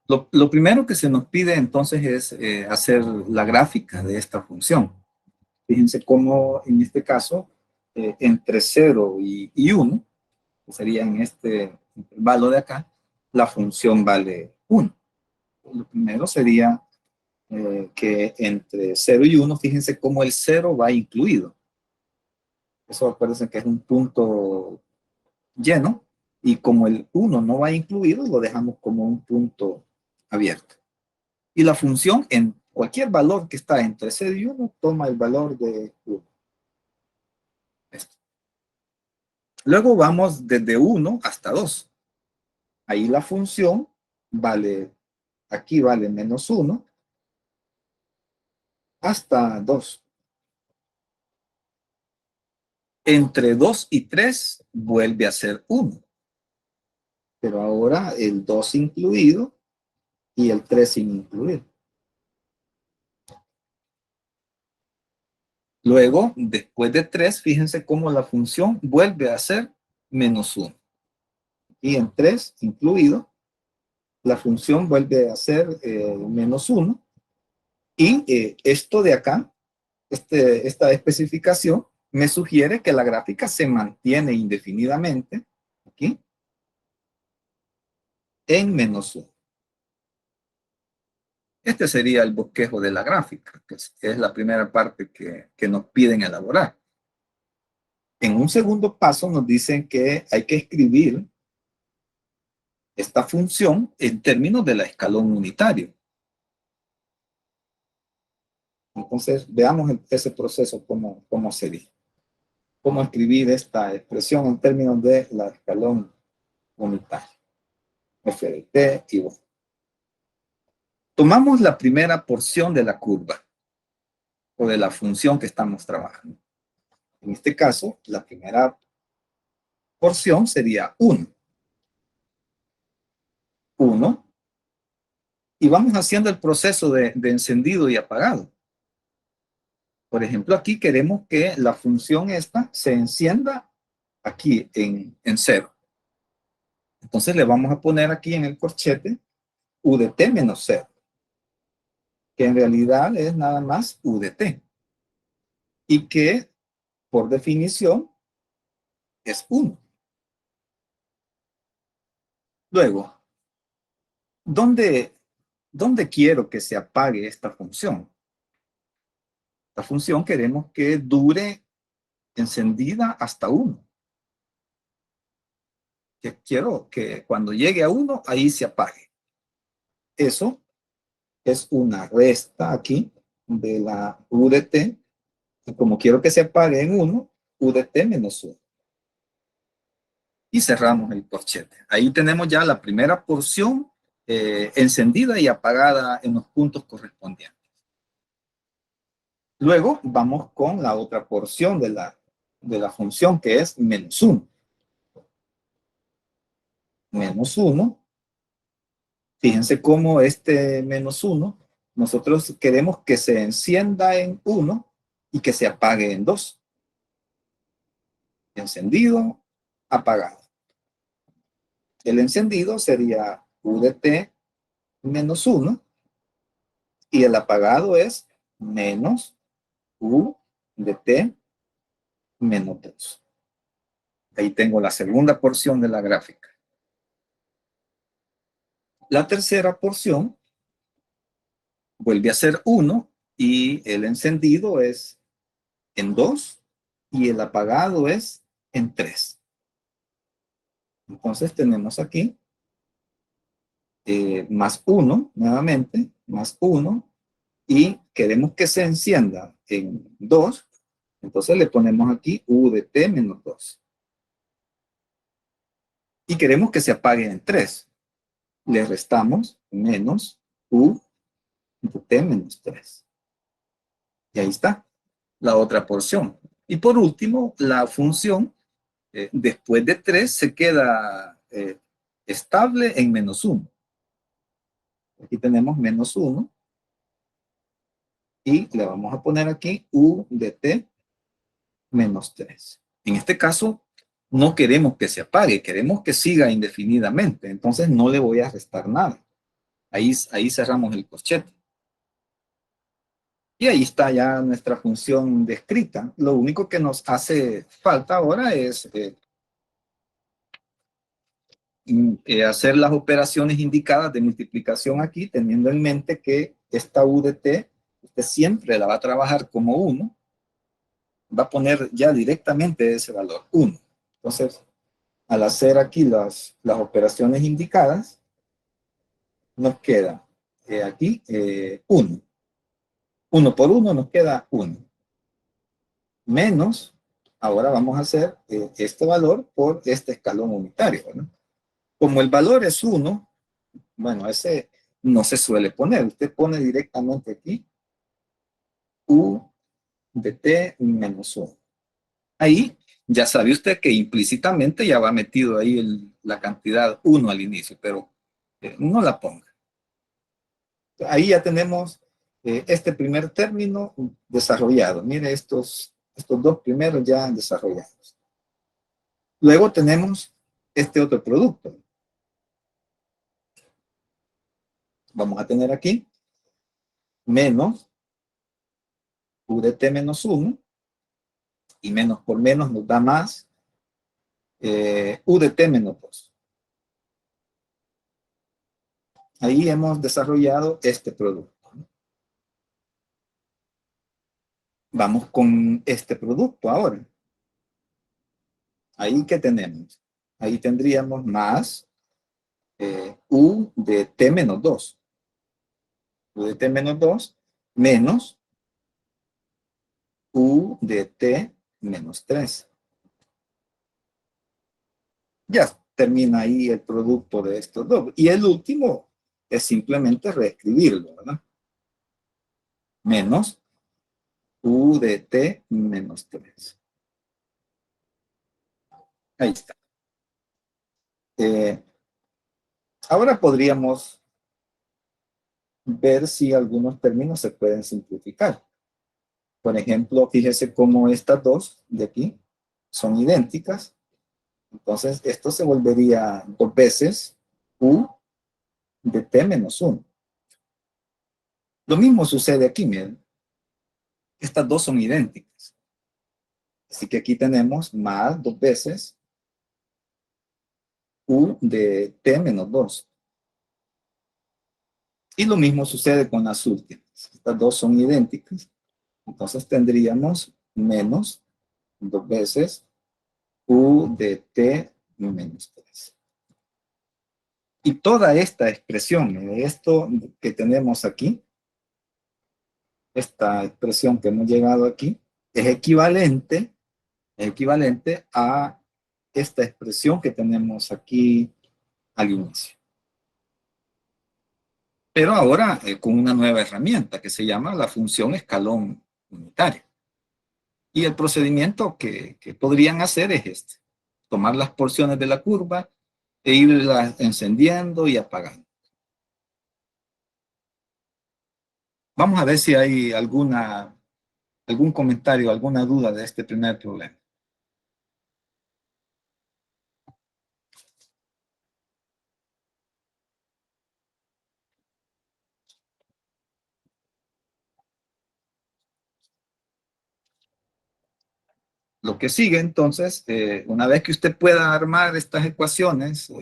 Lo primero que se nos pide entonces es hacer la gráfica de esta función. Fíjense cómo en este caso, entre 0 y 1, que sería en este intervalo de acá, la función vale 1. Lo primero sería que entre 0 y 1, fíjense cómo el 0 va incluido. Eso acuérdense que es un punto lleno, y como el 1 no va incluido, lo dejamos como un punto abierto. Y la función en cualquier valor que está entre 0 y 1 toma el valor de 1. Esto. Luego vamos desde 1 hasta 2. Ahí la función vale, aquí vale menos 1 hasta 2. Entre 2 y 3 vuelve a ser 1. Pero ahora el 2 incluido y el 3 sin incluir. Luego, después de 3, fíjense cómo la función vuelve a ser menos 1. Y en 3 incluido, la función vuelve a ser menos 1. Y esto de acá, esta especificación, me sugiere que la gráfica se mantiene indefinidamente aquí en menos 1. Este sería el bosquejo de la gráfica, que es la primera parte que nos piden elaborar. En un segundo paso nos dicen que hay que escribir esta función en términos de la escalón unitario. Entonces, veamos ese proceso cómo sería. Cómo escribir esta expresión en términos de la escalón unitario. F de t igual. Tomamos la primera porción de la curva o de la función que estamos trabajando. En este caso, la primera porción sería 1. 1. Y vamos haciendo el proceso de encendido y apagado. Por ejemplo, aquí queremos que la función esta se encienda aquí en 0. Entonces le vamos a poner aquí en el corchete u de t menos 0, que en realidad es nada más u de t. Y que, por definición, es 1. Luego, ¿dónde quiero que se apague esta función? La función queremos que dure encendida hasta 1. Que quiero que cuando llegue a 1, ahí se apague. Eso es una resta aquí de la u de t. Y como quiero que se apague en 1, u de t menos 1. Y cerramos el corchete. Ahí tenemos ya la primera porción encendida y apagada en los puntos correspondientes. Luego vamos con la otra porción de la función, que es menos 1. Menos 1. Fíjense cómo este menos 1, nosotros queremos que se encienda en 1 y que se apague en 2. Encendido, apagado. El encendido sería u de t menos 1 y el apagado es menos u de t menos 2. Ahí tengo la segunda porción de la gráfica. La tercera porción vuelve a ser 1 y el encendido es en 2 y el apagado es en 3. Entonces tenemos aquí más 1, nuevamente, más 1, y queremos que se encienda en 2, entonces le ponemos aquí u de t menos 2. Y queremos que se apague en 3. Le restamos menos u de t menos 3. Y ahí está la otra porción. Y por último, la función después de 3 se queda estable en menos 1. Aquí tenemos menos 1 y le vamos a poner aquí u de t menos 3. En este caso, no queremos que se apague, queremos que siga indefinidamente. Entonces no le voy a restar nada. Ahí cerramos el corchete. Y ahí está ya nuestra función descrita. Lo único que nos hace falta ahora es hacer las operaciones indicadas de multiplicación aquí, teniendo en mente que esta U de t, usted siempre la va a trabajar como 1, va a poner ya directamente ese valor, 1. Entonces, al hacer aquí las operaciones indicadas, nos queda aquí 1. 1 por 1 nos queda 1. Menos, ahora vamos a hacer este valor por este escalón unitario, ¿no? Como el valor es 1, bueno, ese no se suele poner. Usted pone directamente aquí U de t menos 1. Ahí ya sabe usted que implícitamente ya va metido ahí la cantidad 1 al inicio, pero no la ponga. Ahí ya tenemos este primer término desarrollado. Mire estos dos primeros ya desarrollados. Luego tenemos este otro producto. Vamos a tener aquí menos U de t menos 1, y menos por menos nos da más U de t menos 2. Ahí hemos desarrollado este producto. Vamos con este producto ahora. Ahí, ¿qué tenemos? Ahí tendríamos más U de t menos 2. U de t menos 2 menos U de t menos 3. Ya termina ahí el producto de estos dos. Y el último es simplemente reescribirlo, ¿verdad? Menos U de t menos 3. Ahí está. Ahora podríamos ver si algunos términos se pueden simplificar. Por ejemplo, fíjese cómo estas dos de aquí son idénticas. Entonces, esto se volvería dos veces U de t menos 1. Lo mismo sucede aquí, miren. Estas dos son idénticas. Así que aquí tenemos más dos veces U de t menos 2. Y lo mismo sucede con las últimas. Estas dos son idénticas. Entonces tendríamos menos dos veces U de t menos 3. Y toda esta expresión, esto que tenemos aquí, esta expresión que hemos llegado aquí, es equivalente a esta expresión que tenemos aquí al inicio. Pero ahora con una nueva herramienta que se llama la función escalón unitario. Y el procedimiento que podrían hacer es este: tomar las porciones de la curva e irlas encendiendo y apagando. Vamos a ver si hay algún comentario, alguna duda de este primer problema. Lo que sigue entonces, una vez que usted pueda armar estas ecuaciones,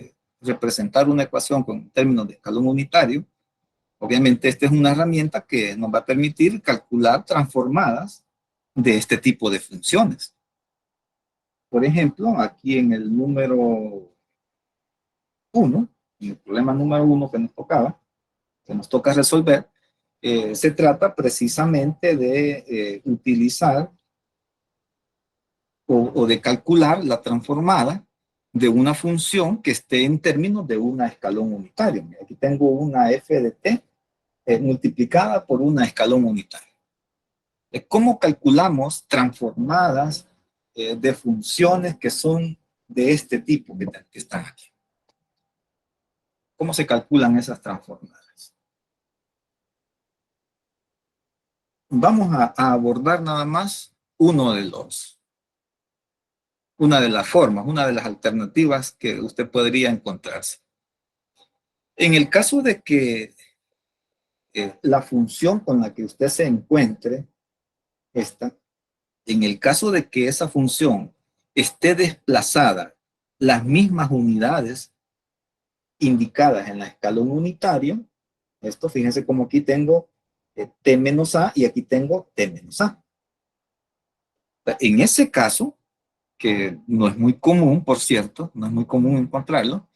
representar una ecuación con términos de escalón unitario, obviamente esta es una herramienta que nos va a permitir calcular transformadas de este tipo de funciones. Por ejemplo, aquí en el número 1, en el problema número 1 que nos toca resolver, se trata precisamente de utilizar o de calcular la transformada de una función que esté en términos de una escalón unitario. Aquí tengo una f de t multiplicada por una escalón unitario. ¿Cómo calculamos transformadas de funciones que son de este tipo que están aquí? ¿Cómo se calculan esas transformadas? Vamos a abordar nada más una de las formas, una de las alternativas que usted podría encontrarse. En el caso de que la función con la que usted se encuentre, en el caso de que esa función esté desplazada las mismas unidades indicadas en la escalón unitario, fíjense como aquí tengo t menos a y aquí tengo t menos a. En ese caso, que no es muy común, por cierto, no es muy común encontrarlo,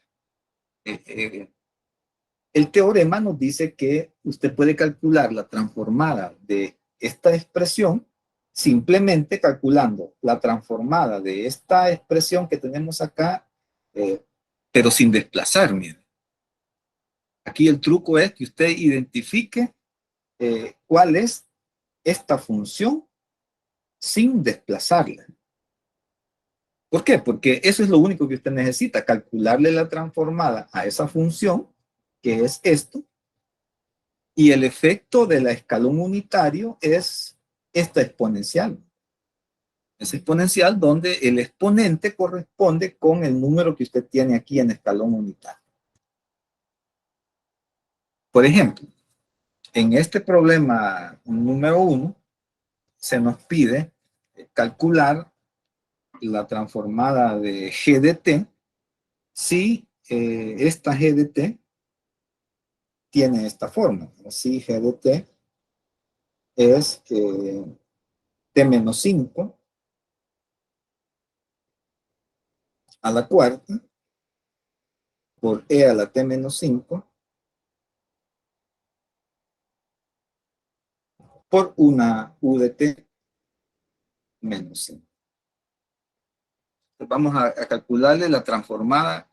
el teorema nos dice que usted puede calcular la transformada de esta expresión simplemente calculando la transformada de esta expresión que tenemos acá, pero sin desplazar, miren. Aquí el truco es que usted identifique cuál es esta función sin desplazarla. ¿Por qué? Porque eso es lo único que usted necesita, calcularle la transformada a esa función, que es esto, y el efecto de la escalón unitario es esta exponencial. Es exponencial donde el exponente corresponde con el número que usted tiene aquí en escalón unitario. Por ejemplo, en este problema número 1, se nos pide calcular la transformada de g de t si esta g de t tiene esta forma. Si g de t es t menos 5 a la cuarta por e a la t menos 5 por una u de t menos 5. Vamos a calcularle la transformada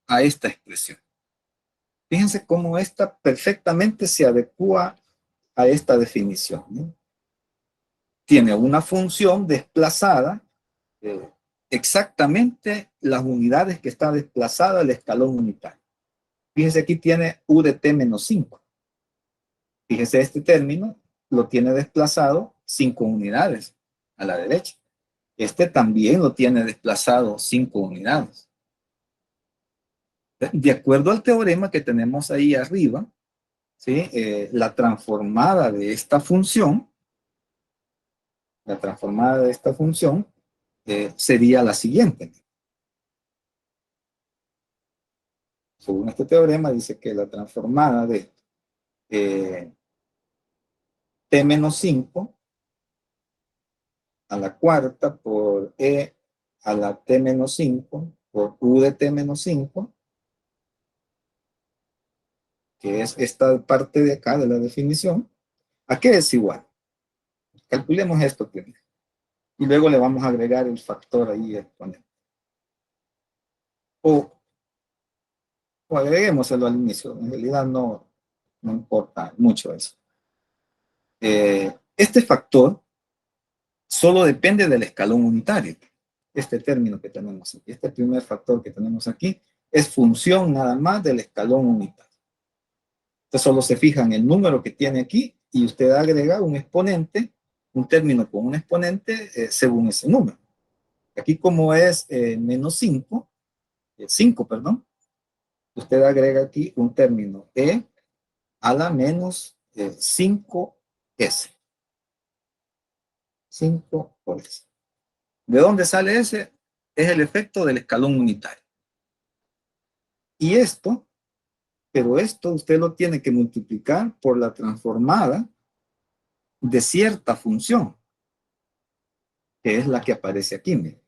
a esta expresión. Fíjense cómo esta perfectamente se adecua a esta definición, ¿no? Tiene una función desplazada, exactamente las unidades que está desplazada el escalón unitario. Fíjense, aquí tiene u de t menos 5. Fíjense, este término lo tiene desplazado 5 unidades a la derecha. Este también lo tiene desplazado 5 unidades. De acuerdo al teorema que tenemos ahí arriba, ¿sí? La transformada de esta función, sería la siguiente. Según este teorema, dice que la transformada de t menos 5 a la cuarta por e a la t menos 5 por u de t menos 5, que es esta parte de acá de la definición, ¿a qué es igual? Calculemos esto primero. Y luego le vamos a agregar el factor ahí exponente. O agreguémoselo al inicio. En realidad no importa mucho eso. Este factor solo depende del escalón unitario. Este término que tenemos aquí, este primer factor que tenemos aquí, es función nada más del escalón unitario. Entonces solo se fija en el número que tiene aquí y usted agrega un exponente, un término con un exponente según ese número. Aquí como es menos 5, 5, perdón, usted agrega aquí un término e a la menos 5s. 5 por s. ¿De dónde sale ese? Es el efecto del escalón unitario. Y esto, pero esto usted lo tiene que multiplicar por la transformada de cierta función, que es la que aparece aquí, mire,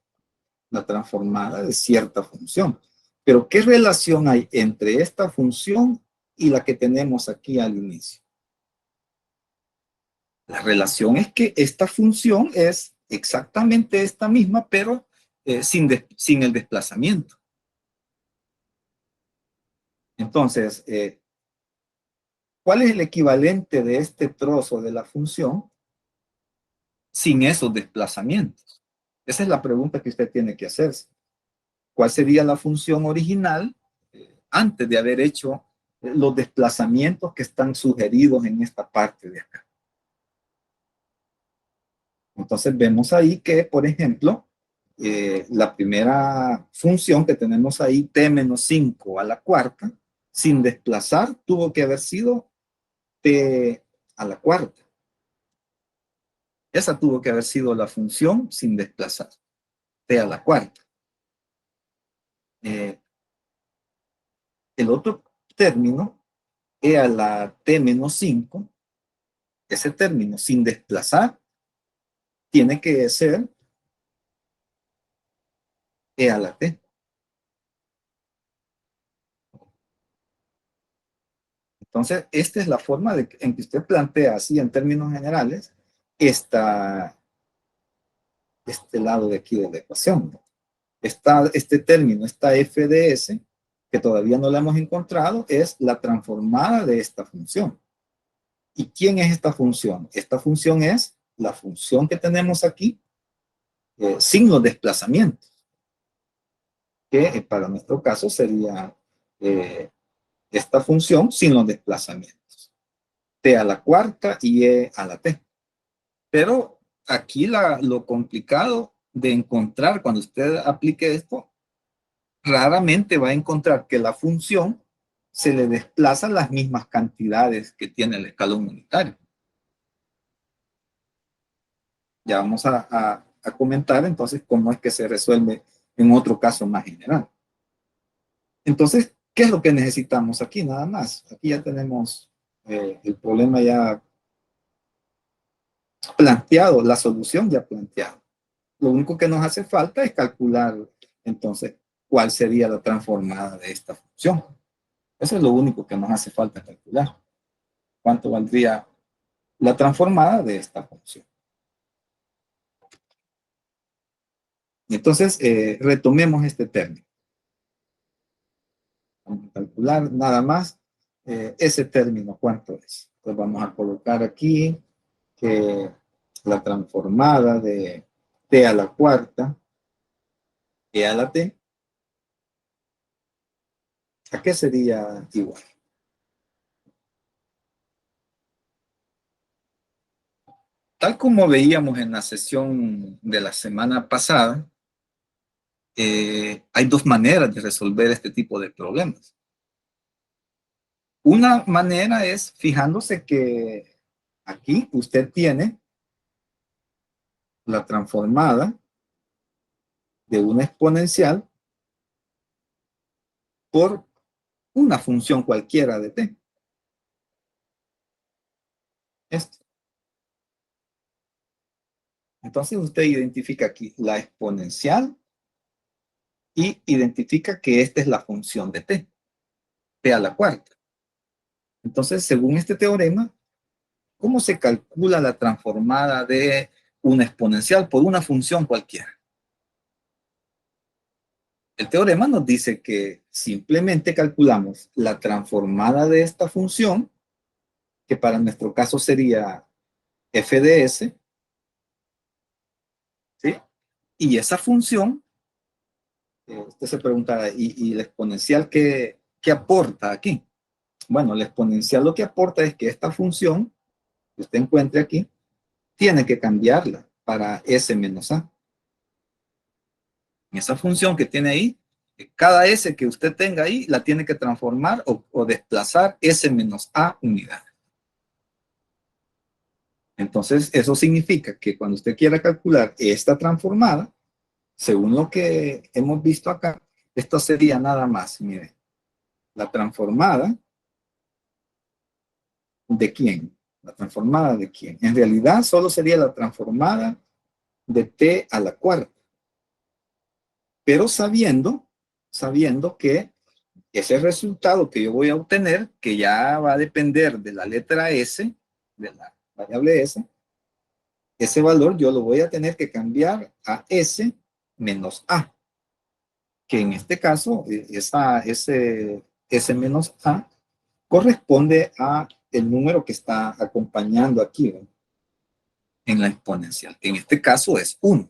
la transformada de cierta función. Pero ¿qué relación hay entre esta función y la que tenemos aquí al inicio? La relación es que esta función es exactamente esta misma, pero sin el desplazamiento. Entonces, ¿cuál es el equivalente de este trozo de la función sin esos desplazamientos? Esa es la pregunta que usted tiene que hacerse. ¿Cuál sería la función original antes de haber hecho los desplazamientos que están sugeridos en esta parte de acá? Entonces vemos ahí que, por ejemplo, la primera función que tenemos ahí, t menos 5 a la cuarta, sin desplazar, tuvo que haber sido t a la cuarta. Esa tuvo que haber sido la función sin desplazar, t a la cuarta. El otro término, e a la t menos 5, ese término sin desplazar, tiene que ser e a la t. Entonces, esta es la forma en que usted plantea así en términos generales este lado de aquí de la ecuación, ¿no? Este término, esta f de s, que todavía no la hemos encontrado, es la transformada de esta función. ¿Y quién es esta función? Esta función es la función que tenemos aquí, sin los desplazamientos, que para nuestro caso sería esta función sin los desplazamientos. T a la cuarta y e a la t. Pero aquí lo complicado de encontrar cuando usted aplique esto, raramente va a encontrar que la función se le desplazan las mismas cantidades que tiene el escalón unitario. Ya vamos a comentar entonces cómo es que se resuelve en otro caso más general. Entonces, ¿qué es lo que necesitamos aquí? Nada más. Aquí ya tenemos el problema ya planteado, la solución ya planteada. Lo único que nos hace falta es calcular entonces cuál sería la transformada de esta función. Eso es lo único que nos hace falta calcular. ¿Cuánto valdría la transformada de esta función? Entonces, retomemos este término. Vamos a calcular nada más ese término, ¿cuánto es? Pues vamos a colocar aquí que la transformada de t a la cuarta e a la t, ¿a qué sería igual? Tal como veíamos en la sesión de la semana pasada, hay dos maneras de resolver este tipo de problemas. Una manera es fijándose que aquí usted tiene la transformada de una exponencial por una función cualquiera de t. Esto. Entonces usted identifica aquí la exponencial y identifica que esta es la función de t a la cuarta. Entonces, según este teorema, ¿cómo se calcula la transformada de una exponencial por una función cualquiera? El teorema nos dice que simplemente calculamos la transformada de esta función, que para nuestro caso sería f de s, ¿sí? Y esa función, usted se preguntará, ¿y la exponencial qué aporta aquí? Bueno, la exponencial lo que aporta es que esta función que usted encuentre aquí, tiene que cambiarla para s menos a. Esa función que tiene ahí, cada s que usted tenga ahí, la tiene que transformar o desplazar s menos a unidad. Entonces, eso significa que cuando usted quiera calcular esta transformada, según lo que hemos visto acá, esto sería nada más, mire, la transformada ¿de quién? ¿La transformada de quién? En realidad, solo sería la transformada de t a la cuarta. Pero sabiendo que ese resultado que yo voy a obtener, que ya va a depender de la letra S, de la variable S, ese valor yo lo voy a tener que cambiar a S menos A, que en este caso, ese S menos A corresponde a el número que está acompañando aquí, ¿no?, en la exponencial. En este caso es 1.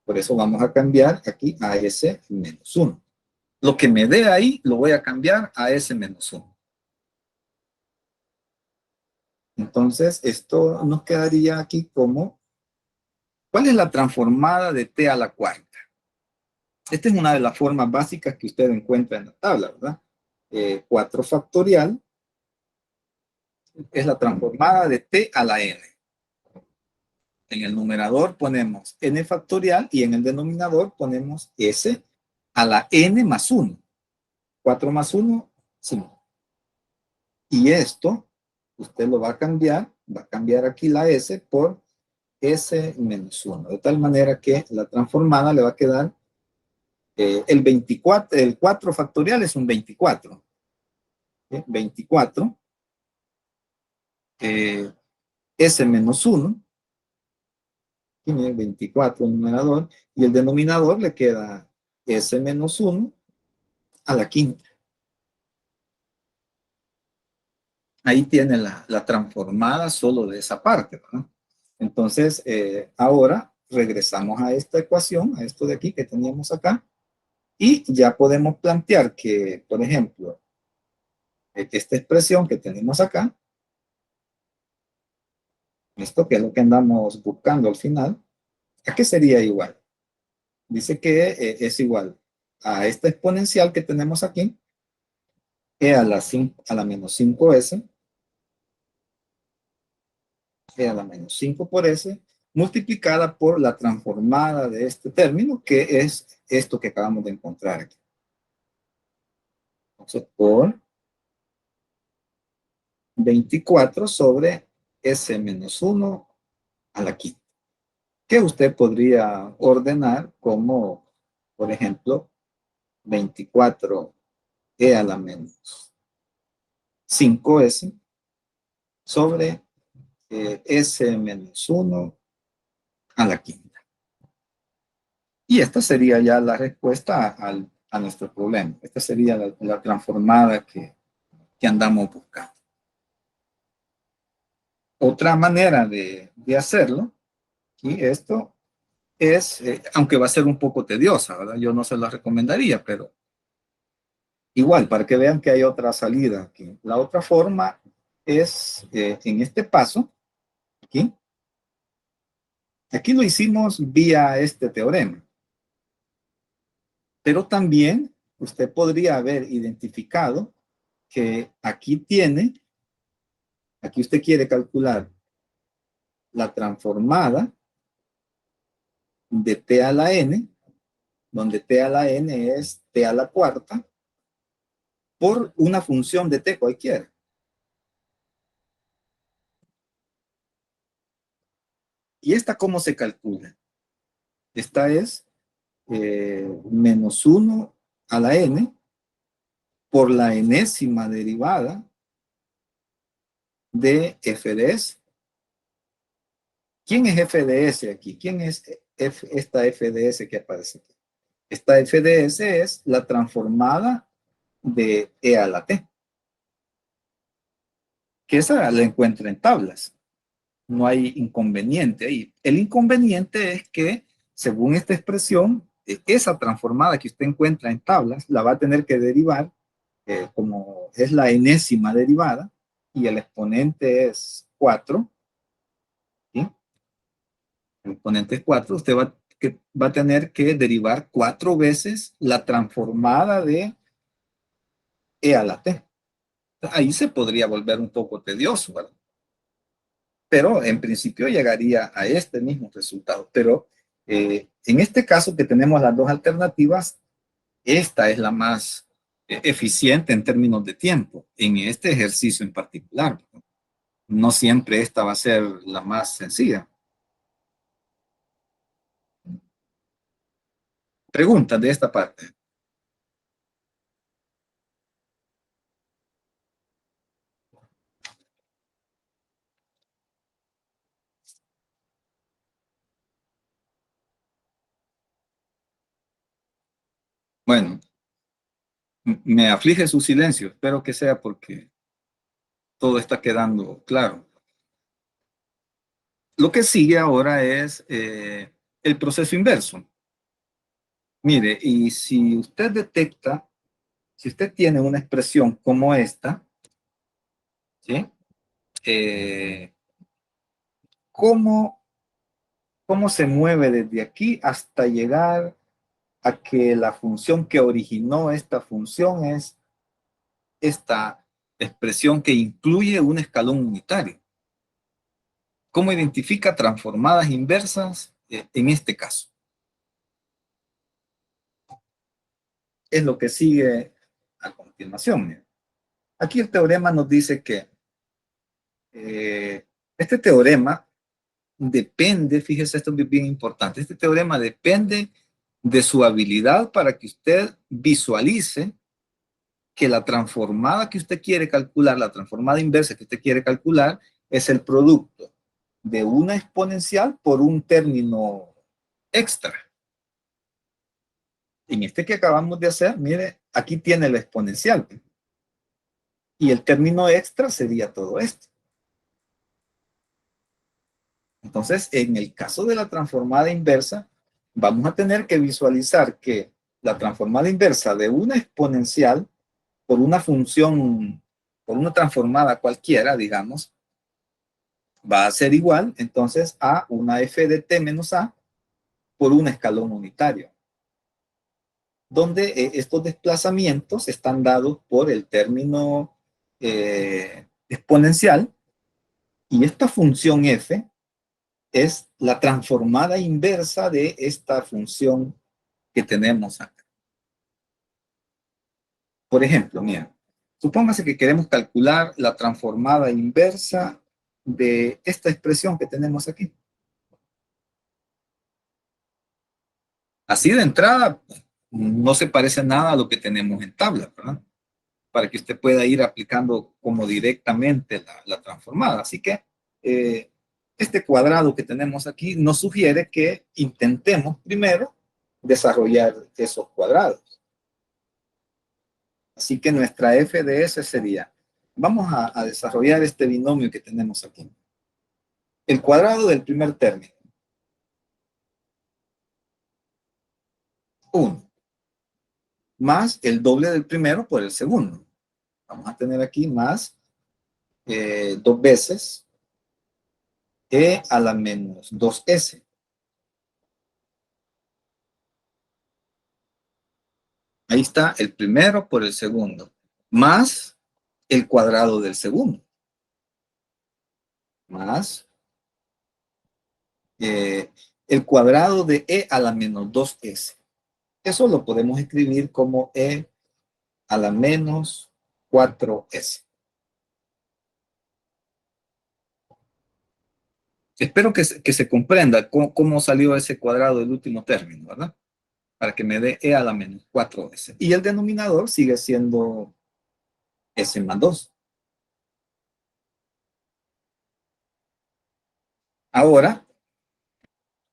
Por eso vamos a cambiar aquí a S menos 1. Lo que me dé ahí lo voy a cambiar a S menos 1. Entonces, esto nos quedaría aquí como, ¿cuál es la transformada de t a la cuarta? Esta es una de las formas básicas que usted encuentra en la tabla, ¿verdad? 4 factorial es la transformada de t a la n. En el numerador ponemos n factorial y en el denominador ponemos s a la n más 1. 4 más 1, 5. Y esto, usted lo va a cambiar aquí la s por s menos 1. De tal manera que la transformada le va a quedar el 24, el 4 factorial es un 24. ¿Sí? 24, s menos 1, tiene 24 el numerador, y el denominador le queda s menos 1 a la quinta. Ahí tiene la transformada solo de esa parte, ¿verdad? Entonces, ahora regresamos a esta ecuación, a esto de aquí que teníamos acá, y ya podemos plantear que, por ejemplo, esta expresión que tenemos acá, esto que es lo que andamos buscando al final, ¿a qué sería igual? Dice que es igual a esta exponencial que tenemos aquí, e a la menos 5s, e a la menos 5 por s, multiplicada por la transformada de este término, que es esto que acabamos de encontrar aquí. Entonces, por 24 sobre s menos 1 a la quinta, que usted podría ordenar como, por ejemplo, 24 e a la menos 5s sobre s menos 1 a la quinta. Y esta sería ya la respuesta a nuestro problema. Esta sería la transformada que andamos buscando. Otra manera de hacerlo, y esto es, aunque va a ser un poco tediosa, ¿verdad? Yo no se la recomendaría, pero igual, para que vean que hay otra salida aquí. La otra forma es, en este paso, aquí lo hicimos vía este teorema, pero también usted podría haber identificado que aquí usted quiere calcular la transformada de t a la n, donde t a la n es t a la cuarta, por una función de t cualquiera. ¿Y esta cómo se calcula? Esta es menos 1 a la n por la enésima derivada de f de s. ¿Quién es f de s aquí? ¿Quién es esta f de s que aparece aquí? Esta f de s es la transformada de e a la t, que esa la encuentra en tablas. No hay inconveniente ahí. El inconveniente es que, según esta expresión, esa transformada que usted encuentra en tablas, la va a tener que derivar, como es la enésima derivada, y el exponente es 4, ¿sí? El exponente es 4, usted va a tener que derivar 4 veces la transformada de e a la t. Ahí se podría volver un poco tedioso, ¿verdad? Pero en principio llegaría a este mismo resultado. Pero en este caso que tenemos las dos alternativas, esta es la más eficiente en términos de tiempo, en este ejercicio en particular. No siempre esta va a ser la más sencilla. Preguntas de esta parte. Bueno, me aflige su silencio. Espero que sea porque todo está quedando claro. Lo que sigue ahora es el proceso inverso. Mire, y si usted detecta, si usted tiene una expresión como esta, ¿sí? Eh, ¿cómo, ¿Cómo se mueve desde aquí hasta llegar a que la función que originó esta función es esta expresión que incluye un escalón unitario. ¿Cómo identifica transformadas inversas en este caso? Es lo que sigue a continuación. Mira. Aquí el teorema nos dice que este teorema depende, fíjese, esto es bien importante, este teorema depende de su habilidad para que usted visualice que la transformada que usted quiere calcular, la transformada inversa que usted quiere calcular, es el producto de una exponencial por un término extra. En este que acabamos de hacer, mire, aquí tiene la exponencial. Y el término extra sería todo esto. Entonces, en el caso de la transformada inversa, vamos a tener que visualizar que la transformada inversa de una exponencial por una función, por una transformada cualquiera, digamos, va a ser igual, entonces, a una f de t menos a por un escalón unitario, donde estos desplazamientos están dados por el término exponencial, y esta función f es la transformada inversa de esta función que tenemos acá. Por ejemplo, mira, supóngase que queremos calcular la transformada inversa de esta expresión que tenemos aquí. Así de entrada, no se parece nada a lo que tenemos en tabla, ¿verdad? Para que usted pueda ir aplicando como directamente la transformada. Así que este cuadrado que tenemos aquí nos sugiere que intentemos primero desarrollar esos cuadrados. Así que nuestra f de s sería, vamos a desarrollar este binomio que tenemos aquí. El cuadrado del primer término, 1, más el doble del primero por el segundo. Vamos a tener aquí más 2 veces e a la menos 2s. Ahí está el primero por el segundo, más el cuadrado del segundo, más el cuadrado de e a la menos 2s. Eso lo podemos escribir como e a la menos 4s. Espero que se comprenda cómo salió ese cuadrado del último término, ¿verdad? Para que me dé e a la menos 4s. Y el denominador sigue siendo s más 2. Ahora,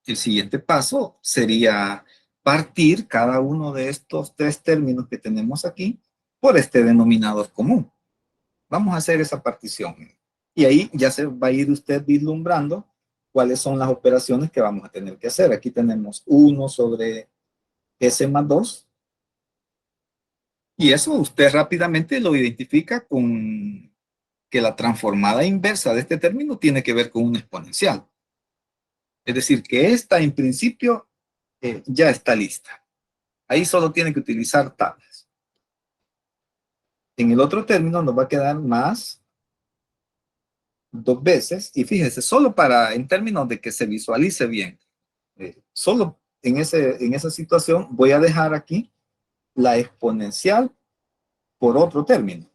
el siguiente paso sería partir cada uno de estos 3 términos que tenemos aquí por este denominador común. Vamos a hacer esa partición. Y ahí ya se va a ir usted vislumbrando cuáles son las operaciones que vamos a tener que hacer. Aquí tenemos 1 sobre s más 2. Y eso usted rápidamente lo identifica con que la transformada inversa de este término tiene que ver con una exponencial. Es decir, que esta en principio ya está lista. Ahí solo tiene que utilizar tablas. En el otro término nos va a quedar más 2 veces. Y fíjese, solo para, en términos de que se visualice bien, solo en esa situación voy a dejar aquí la exponencial por otro término.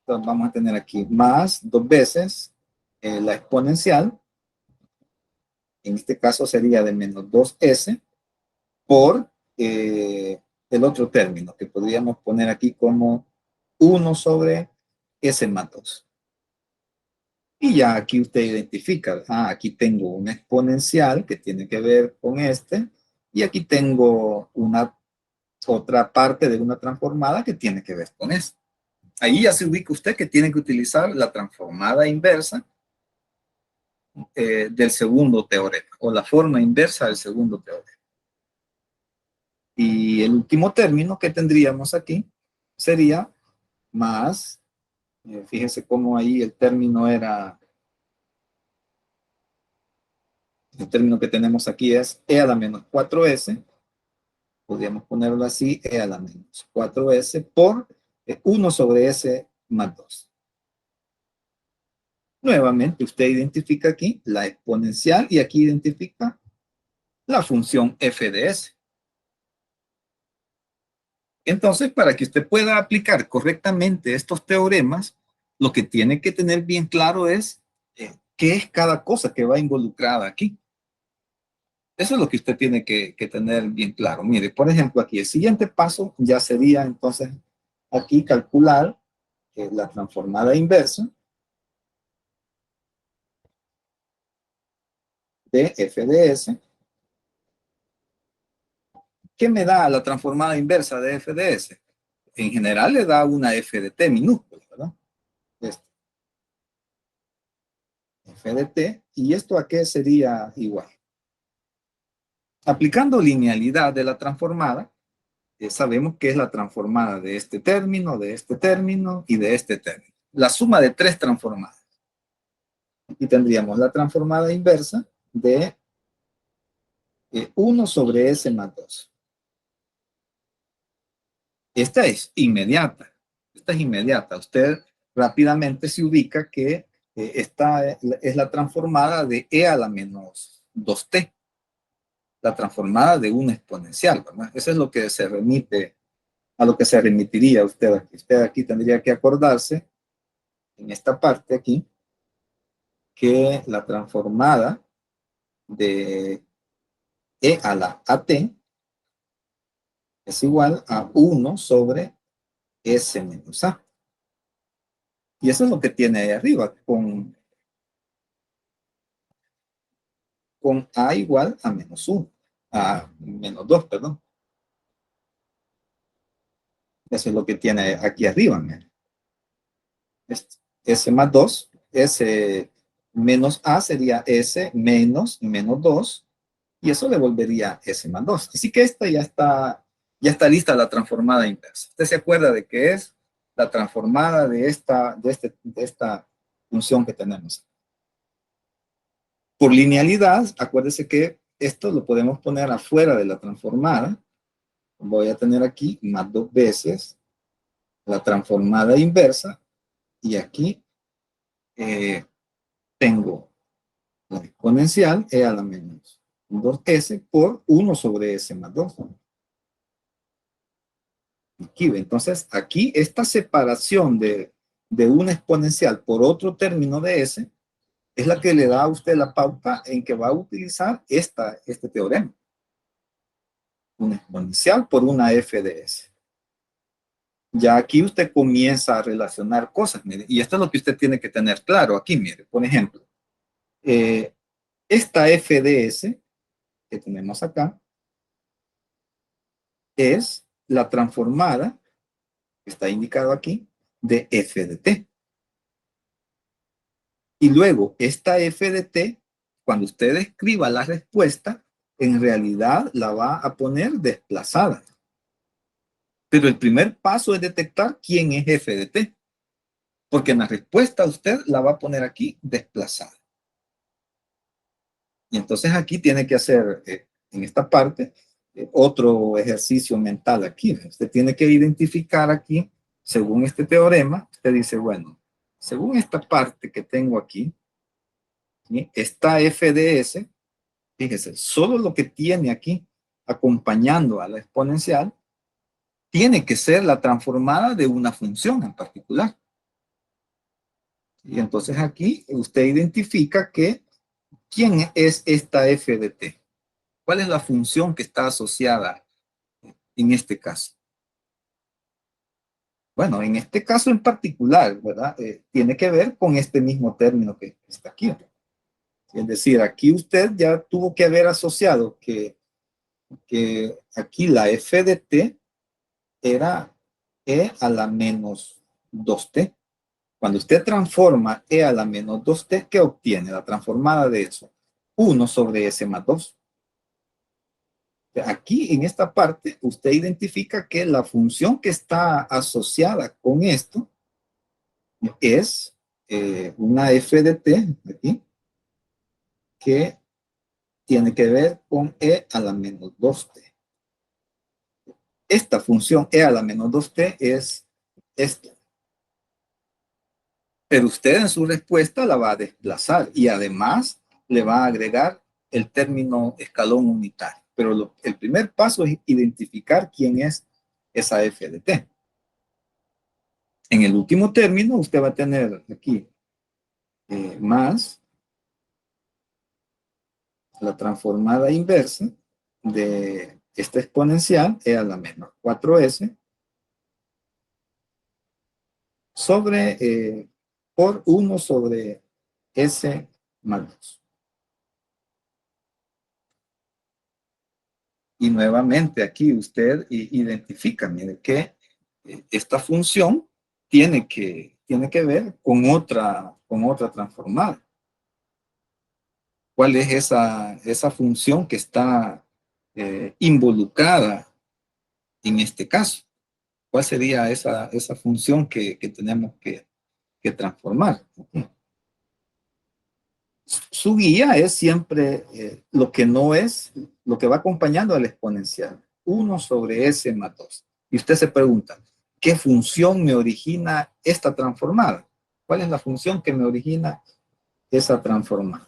Entonces vamos a tener aquí más 2 veces la exponencial. En este caso sería de menos 2s por el otro término, que podríamos poner aquí como 1 sobre s más 2. Y ya aquí usted identifica, aquí tengo una exponencial que tiene que ver con este, y aquí tengo una otra parte de una transformada que tiene que ver con esto. Ahí ya se ubica usted que tiene que utilizar la transformada inversa del segundo teorema, o la forma inversa del segundo teorema. Y el último término que tendríamos aquí sería más, fíjese cómo ahí el término que tenemos aquí es e a la menos 4s, podríamos ponerlo así, e a la menos 4s por 1 sobre s más 2. Nuevamente, usted identifica aquí la exponencial y aquí identifica la función f de s. Entonces, para que usted pueda aplicar correctamente estos teoremas, lo que tiene que tener bien claro es qué es cada cosa que va involucrada aquí. Eso es lo que usted tiene que tener bien claro. Mire, por ejemplo, aquí el siguiente paso ya sería entonces aquí calcular la transformada inversa de f de s. ¿Qué me da la transformada inversa de f de s? En general le da una f de t minúscula, ¿verdad? Este, f de t, ¿y esto a qué sería igual? Aplicando linealidad de la transformada, sabemos que es la transformada de este término y de este término. La suma de tres transformadas. Y tendríamos la transformada inversa de 1 sobre s más 2. Esta es inmediata. Esta es inmediata. Usted rápidamente se ubica que esta es la transformada de e a la menos 2t. La transformada de una exponencial, ¿verdad? Eso es lo que se remite, a lo que se remitiría usted aquí. Usted aquí tendría que acordarse, en esta parte aquí, que la transformada de e a la at es igual a 1 sobre s menos a. Y eso es lo que tiene ahí arriba, con a igual a menos 1, a menos 2, perdón. Eso es lo que tiene aquí arriba. S más 2, S menos A sería S menos 2, y eso le volvería S más 2. Así que esta ya está lista la transformada inversa. Usted se acuerda de que es la transformada de esta función que tenemos. Por linealidad, acuérdese que esto lo podemos poner afuera de la transformada. Voy a tener aquí más 2 veces la transformada inversa, y aquí tengo la exponencial e a la menos 2s por 1 sobre s más 2. Aquí, entonces, aquí esta separación de una exponencial por otro término de s es la que le da a usted la pauta en que va a utilizar este teorema. Una exponencial por una f de s. Ya aquí usted comienza a relacionar cosas, mire, y esto es lo que usted tiene que tener claro aquí, mire, por ejemplo, esta f de s que tenemos acá es la transformada, que está indicado aquí, de f de t. Y luego, esta f de t, cuando usted escriba la respuesta, en realidad la va a poner desplazada. Pero el primer paso es detectar quién es f de t, porque en la respuesta usted la va a poner aquí desplazada. Y entonces aquí tiene que hacer, en esta parte, otro ejercicio mental aquí. Usted tiene que identificar aquí, según este teorema, usted dice, bueno, según esta parte que tengo aquí, ¿sí? Esta f de s, fíjese, solo lo que tiene aquí acompañando a la exponencial tiene que ser la transformada de una función en particular. Y entonces aquí usted identifica que ¿quién es esta f de t? ¿Cuál es la función que está asociada en este caso? Bueno, en este caso en particular, ¿verdad? Tiene que ver con este mismo término que está aquí. Es decir, aquí usted ya tuvo que haber asociado que aquí la f de t era e a la menos 2t. Cuando usted transforma e a la menos 2t, ¿qué obtiene? La transformada de eso. 1 sobre s más 2. Aquí en esta parte usted identifica que la función que está asociada con esto es una f de t aquí que tiene que ver con e a la menos 2t. Esta función e a la menos 2t es esto. Pero usted en su respuesta la va a desplazar y además le va a agregar el término escalón unitario. Pero el primer paso es identificar quién es esa f de t. En el último término usted va a tener aquí más la transformada inversa de esta exponencial e a la menos 4s sobre por 1 sobre s más 2. Y nuevamente aquí usted identifica, mire, que esta función tiene que ver con otra transformada. ¿Cuál es esa función que está involucrada en este caso? ¿Cuál sería esa función que tenemos que transformar? Su guía es siempre lo que no es, lo que va acompañando al exponencial. 1 sobre s más 2. Y usted se pregunta, ¿qué función me origina esta transformada? ¿Cuál es la función que me origina esa transformada?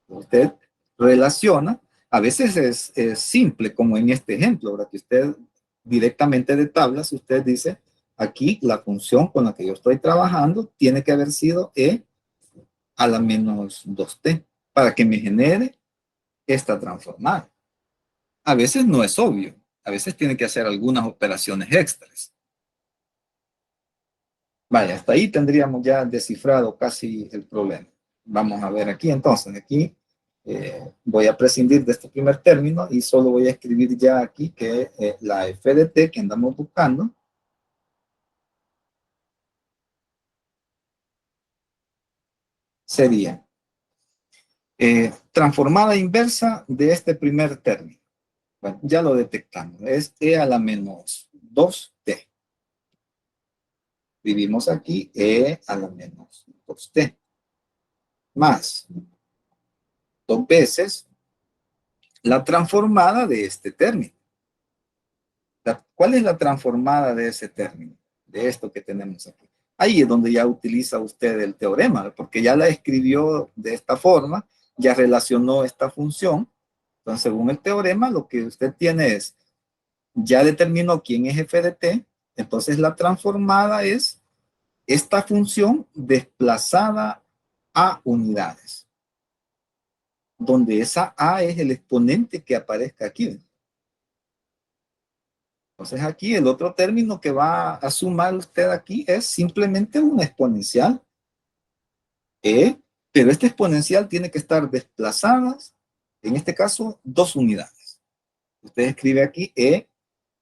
Usted relaciona, a veces es simple, como en este ejemplo, ¿verdad? Que usted directamente de tablas, usted dice, aquí la función con la que yo estoy trabajando tiene que haber sido e a la menos 2t para que me genere esta transformada. A veces no es obvio, a veces tiene que hacer algunas operaciones extras. Vaya, hasta ahí tendríamos ya descifrado casi el problema. Vamos a ver aquí entonces, aquí voy a prescindir de este primer término y solo voy a escribir ya aquí que la f de t que andamos buscando sería transformada inversa de este primer término. Bueno, ya lo detectamos, es e a la menos 2t. Vivimos aquí e a la menos 2t. Más 2 veces la transformada de este término. ¿Cuál es la transformada de ese término? De esto que tenemos aquí. Ahí es donde ya utiliza usted el teorema, porque ya la escribió de esta forma, ya relacionó esta función. Entonces, según el teorema, lo que usted tiene es, ya determinó quién es f de t, entonces la transformada es esta función desplazada a unidades, donde esa a es el exponente que aparezca aquí. Entonces aquí el otro término que va a sumar usted aquí es simplemente una exponencial, pero esta exponencial tiene que estar desplazada, en este caso, 2 unidades. Usted escribe aquí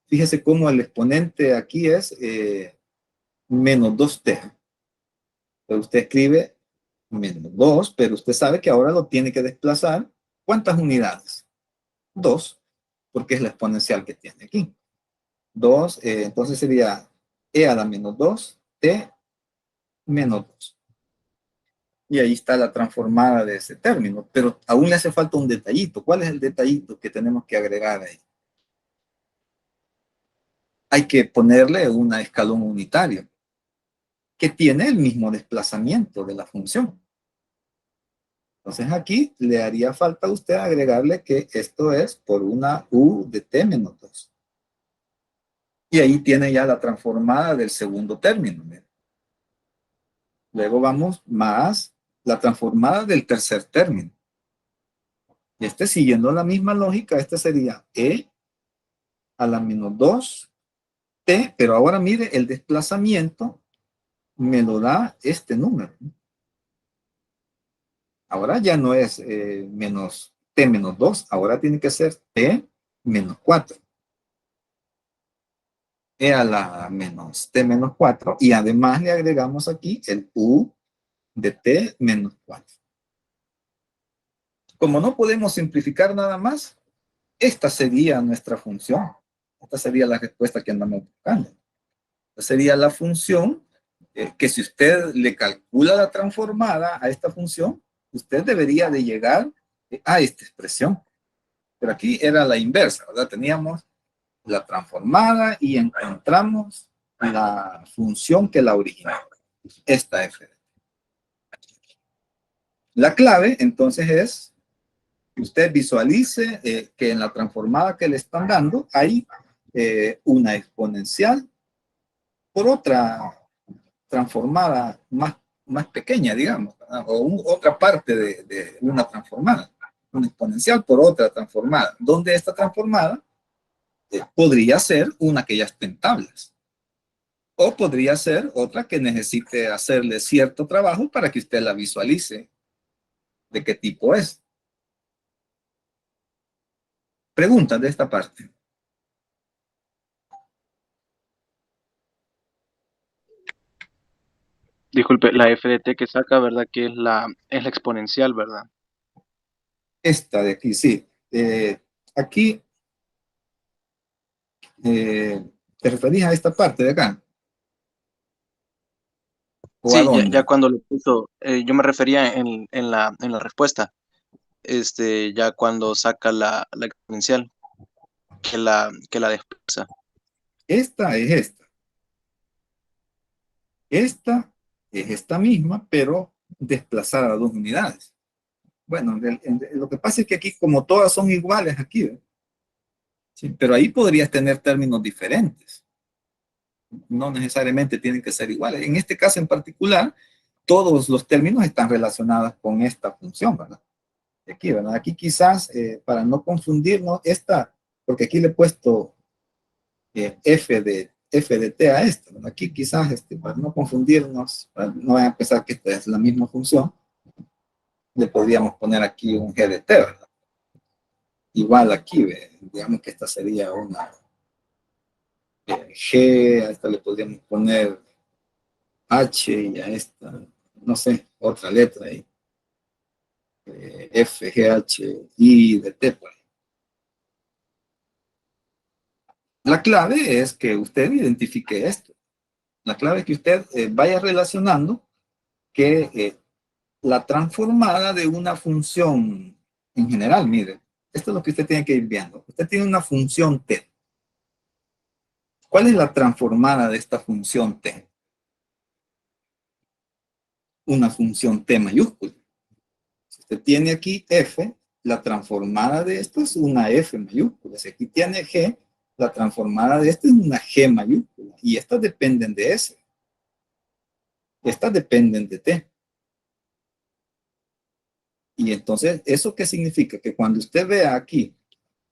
fíjese cómo el exponente aquí es menos 2t. Pero usted escribe menos 2, pero usted sabe que ahora lo tiene que desplazar. ¿Cuántas unidades? 2, porque es la exponencial que tiene aquí. 2, entonces sería e a la menos 2, t menos 2. Y ahí está la transformada de ese término, pero aún le hace falta un detallito. ¿Cuál es el detallito que tenemos que agregar ahí? Hay que ponerle un escalón unitario que tiene el mismo desplazamiento de la función. Entonces aquí le haría falta a usted agregarle que esto es por una u de t menos 2. Y ahí tiene ya la transformada del segundo término. Luego vamos más la transformada del tercer término. Y siguiendo la misma lógica, este sería e a la menos 2t, pero ahora mire, el desplazamiento me lo da este número. Ahora ya no es menos t menos 2, ahora tiene que ser t menos 4. E a la menos t menos 4 y además le agregamos aquí el u de t menos 4. Como no podemos simplificar nada más, esta sería nuestra función. Esta sería la respuesta que andamos buscando. Esta sería la función que si usted le calcula la transformada a esta función, usted debería de llegar a esta expresión. Pero aquí era la inversa, ¿verdad? Teníamos la transformada y encontramos la función que la originó. Esta f. La clave, entonces, es que usted visualice que en la transformada que le están dando hay una exponencial por otra transformada más pequeña, digamos, ¿verdad? O otra parte de una transformada, una exponencial por otra transformada, donde esta transformada podría ser una que ya está en tablas, o podría ser otra que necesite hacerle cierto trabajo para que usted la visualice de qué tipo es. Preguntas de esta parte. Disculpe, la f de t que saca, ¿verdad? Que es la exponencial, ¿verdad? Esta de aquí, sí. Aquí te referís a esta parte de acá, o a Sí, ya dónde. cuando lo puso, yo me refería en la respuesta, ya cuando saca la exponencial, que la desplaza. Esta es esta. Esta es esta misma, pero desplazada a 2 unidades. Bueno, lo que pasa es que aquí, como todas son iguales aquí, ¿ve? Sí, pero ahí podrías tener términos diferentes. No necesariamente tienen que ser iguales. En este caso en particular, todos los términos están relacionados con esta función, ¿verdad? Aquí, ¿verdad? Aquí quizás, para no confundirnos, porque aquí le he puesto f de t a esto, ¿verdad? Aquí quizás, para no confundirnos, para no vayan a pensar que esta es la misma función, le podríamos poner aquí un g de t, ¿verdad? Igual aquí, digamos que esta sería una g, a esta le podríamos poner h y a esta, no sé, otra letra ahí, f, g, h, i de t, pues. La clave es que usted identifique esto. La clave es que usted vaya relacionando que la transformada de una función en general, mire, esto es lo que usted tiene que ir viendo. Usted tiene una función t. ¿Cuál es la transformada de esta función t? Una función t mayúscula. Si usted tiene aquí f, la transformada de esto es una f mayúscula. Si aquí tiene g, la transformada de esto es una g mayúscula. Y estas dependen de s. Estas dependen de t. Y entonces, ¿eso qué significa? Que cuando usted vea aquí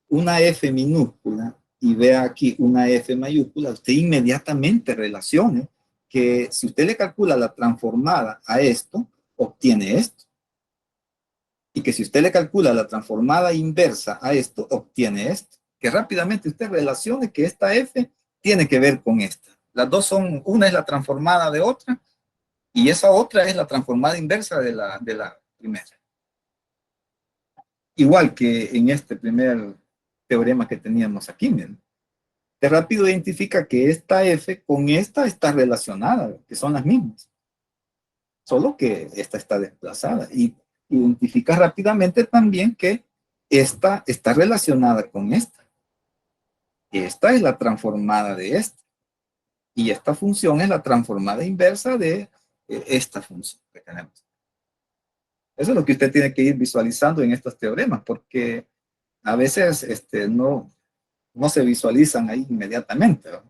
una F minúscula y vea aquí una F mayúscula, usted inmediatamente relacione que si usted le calcula la transformada a esto, obtiene esto. Y que si usted le calcula la transformada inversa a esto, obtiene esto. Que rápidamente usted relacione que esta F tiene que ver con esta. Las dos son, una es la transformada de otra y esa otra es la transformada inversa de la primera. Igual que en este primer teorema que teníamos aquí, miren. De rápido identifica que esta F con esta está relacionada, que son las mismas, solo que esta está desplazada. Y identifica rápidamente también que esta está relacionada con esta. Esta es la transformada de esta. Y esta función es la transformada inversa de esta función que tenemos. Eso es lo que usted tiene que ir visualizando en estos teoremas, porque a veces no se visualizan ahí inmediatamente, ¿no?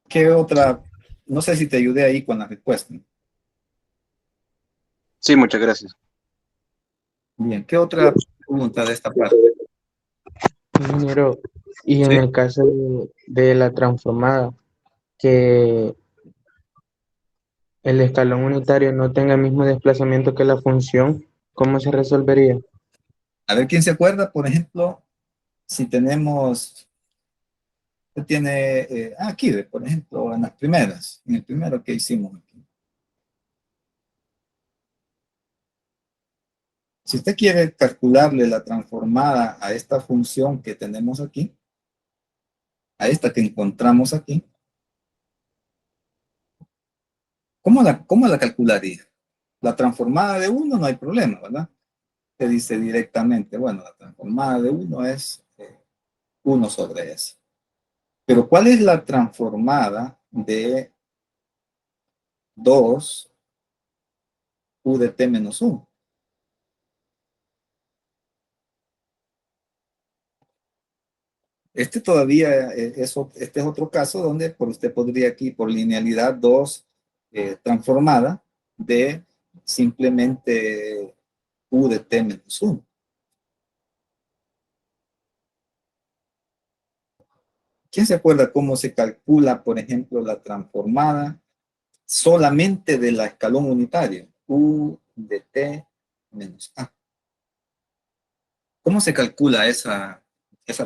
¿Qué otra? No sé si te ayudé ahí con la respuesta. Sí, muchas gracias. Bien, ¿qué otra pregunta de esta parte? Ingeniero, y en Sí, el caso de la transformada, que el escalón unitario no tenga el mismo desplazamiento que la función, ¿cómo se resolvería? a ver quién se acuerda, por ejemplo, si tenemos, usted tiene, aquí, por ejemplo, en las primeras, en el primero que hicimos aquí. Si usted quiere calcularle la transformada a esta función que tenemos aquí, a esta que encontramos aquí, cómo la calcularía? La transformada de uno no hay problema, ¿verdad? Se dice directamente, bueno, la transformada de uno es 1 sobre S. Pero ¿cuál es la transformada de 2 U de t menos 1. Este todavía este es otro caso donde usted podría aquí por linealidad 2 transformada de simplemente U de t menos 1. ¿Quién se acuerda cómo se calcula, por ejemplo, la transformada solamente de la escalón unitario? U de t menos a. ¿Cómo se calcula esa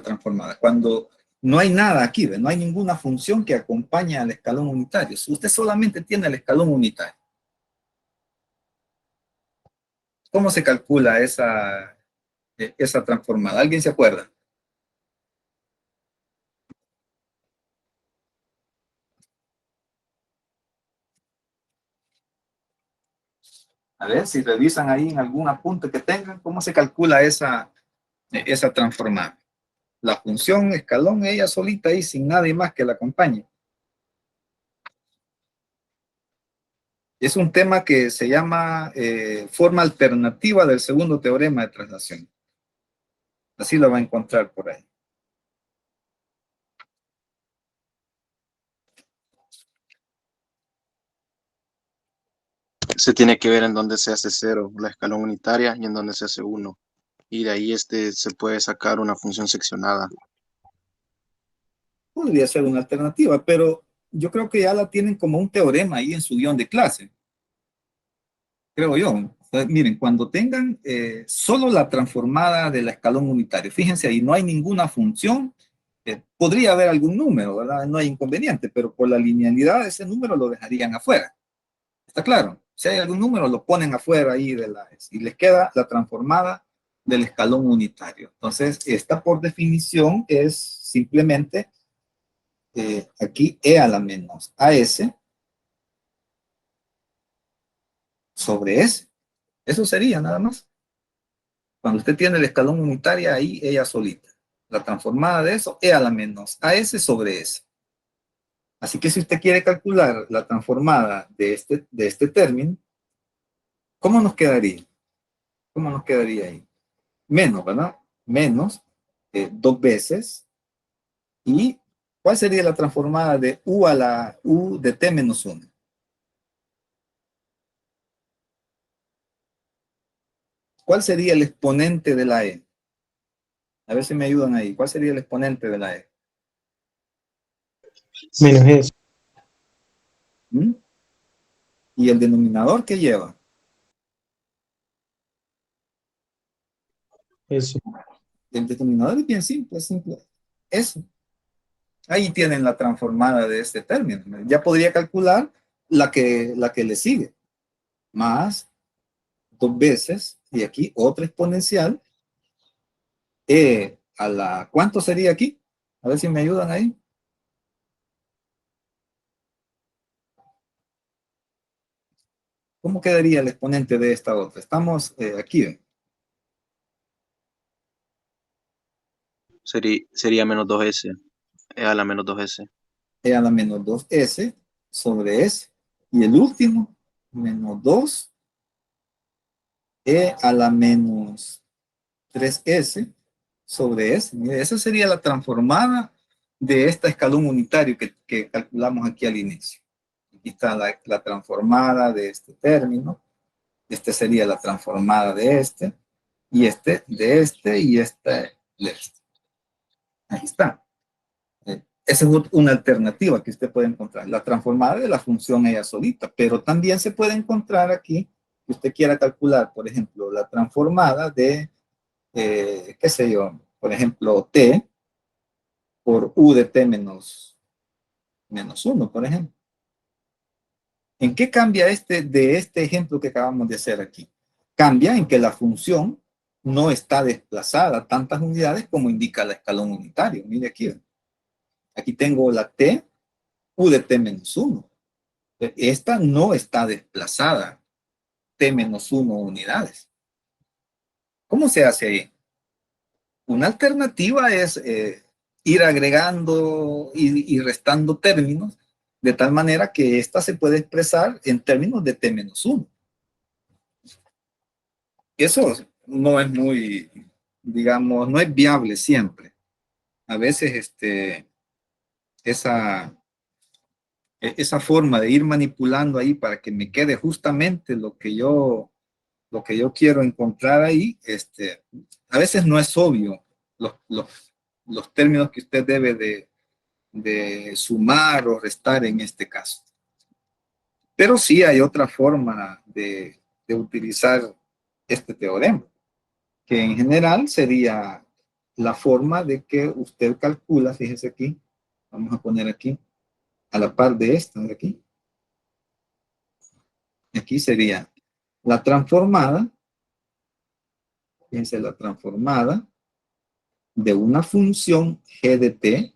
transformada? Cuando no hay nada aquí, ¿ve? No hay ninguna función que acompañe al escalón unitario. Usted solamente tiene el escalón unitario. ¿Cómo se calcula esa transformada? ¿Alguien se acuerda? A ver, si revisan ahí en algún apunte que tengan, ¿cómo se calcula esa transformada? La función escalón, ella solita ahí, sin nadie más que la acompañe. Es un tema que se llama forma alternativa del segundo teorema de traslación. Así lo va a encontrar por ahí. Se tiene que ver en dónde se hace 0 la escalón unitaria y en dónde se hace 1. Y de ahí se puede sacar una función seccionada. Podría ser una alternativa, pero yo creo que ya la tienen como un teorema ahí en su guión de clase. Creo yo. Entonces, miren, cuando tengan solo la transformada del escalón unitario, fíjense ahí, no hay ninguna función. Podría haber algún número, ¿verdad? No hay inconveniente, pero por la linealidad ese número lo dejarían afuera. ¿Está claro? Si hay algún número, lo ponen afuera ahí y les queda la transformada del escalón unitario. Entonces, esta por definición es simplemente aquí e a la menos as sobre s. Eso sería nada más. Cuando usted tiene el escalón unitario, ahí ella solita. La transformada de eso, e a la menos as sobre s. Así que si usted quiere calcular la transformada de este término, ¿cómo nos quedaría? ¿Cómo nos quedaría ahí? Menos, ¿verdad? Menos 2 veces. ¿Y cuál sería la transformada de u a la u de t menos 1? ¿Cuál sería el exponente de la e? A ver si me ayudan ahí. ¿Cuál sería el exponente de la e? Menos S. ¿Mm? ¿Y el denominador qué lleva? Eso. El denominador es bien simple, es simple. Eso. Ahí tienen la transformada de este término. Ya podría calcular la que le sigue. Más 2 veces, y aquí otra exponencial, e a la, ¿cuánto sería aquí? A ver si me ayudan ahí. ¿Cómo quedaría el exponente de esta otra? Estamos aquí. Sería menos 2s. A la menos 2s. E a la menos 2s sobre s. Y el último, menos 2, e a la menos 3s sobre s. Mire, esa sería la transformada de esta escalón unitario que calculamos aquí al inicio. Aquí está la transformada de este término. Este sería la transformada de este. Y este de este y este de este. Ahí está. Esa es una alternativa que usted puede encontrar. La transformada de la función ella solita. Pero también se puede encontrar aquí que usted quiera calcular, por ejemplo, la transformada de, qué sé yo, por ejemplo, t por u de t menos 1, por ejemplo. ¿En qué cambia de este ejemplo que acabamos de hacer aquí? Cambia en que la función no está desplazada tantas unidades como indica el escalón unitario. Mire aquí. Aquí tengo la t, u de t menos 1. Esta no está desplazada t menos 1 unidades. ¿Cómo se hace ahí? Una alternativa es ir agregando y restando términos de tal manera que esta se puede expresar en términos de t menos 1. Eso no es muy, digamos, no es viable siempre. A veces esa, esa forma de ir manipulando ahí para que me quede justamente lo que yo quiero encontrar ahí, a veces no es obvio los términos que usted debe de sumar o restar en este caso. Pero sí hay otra forma de utilizar este teorema, que en general sería la forma de que usted calcula, fíjese aquí, vamos a poner aquí, a la par de esta de aquí. Aquí sería la transformada, fíjense, la transformada de una función g de t.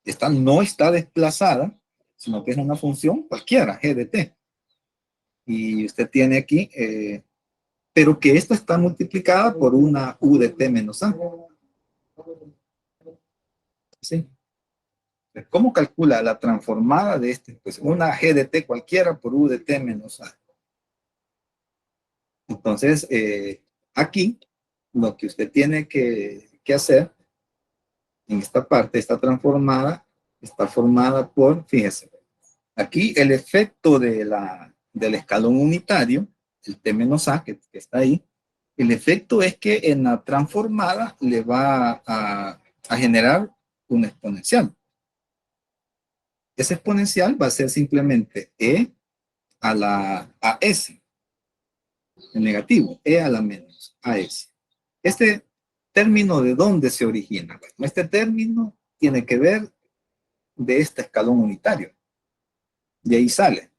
Esta no está desplazada, sino que es una función cualquiera, g de t. Y usted tiene aquí, pero que esta está multiplicada por una u de t menos a. ¿Sí? ¿Cómo calcula la transformada de este? Pues una g de t cualquiera por u de t menos a. Entonces, aquí, lo que usted tiene que hacer en esta parte, esta transformada, está formada por, fíjese, aquí el efecto del escalón unitario, el t menos a que está ahí, el efecto es que en la transformada le va a generar una exponencial. Esa exponencial va a ser simplemente e a s, el negativo, e a la menos as. Este término, ¿de dónde se origina? Bueno, este término tiene que ver de este escalón unitario. De ahí sale.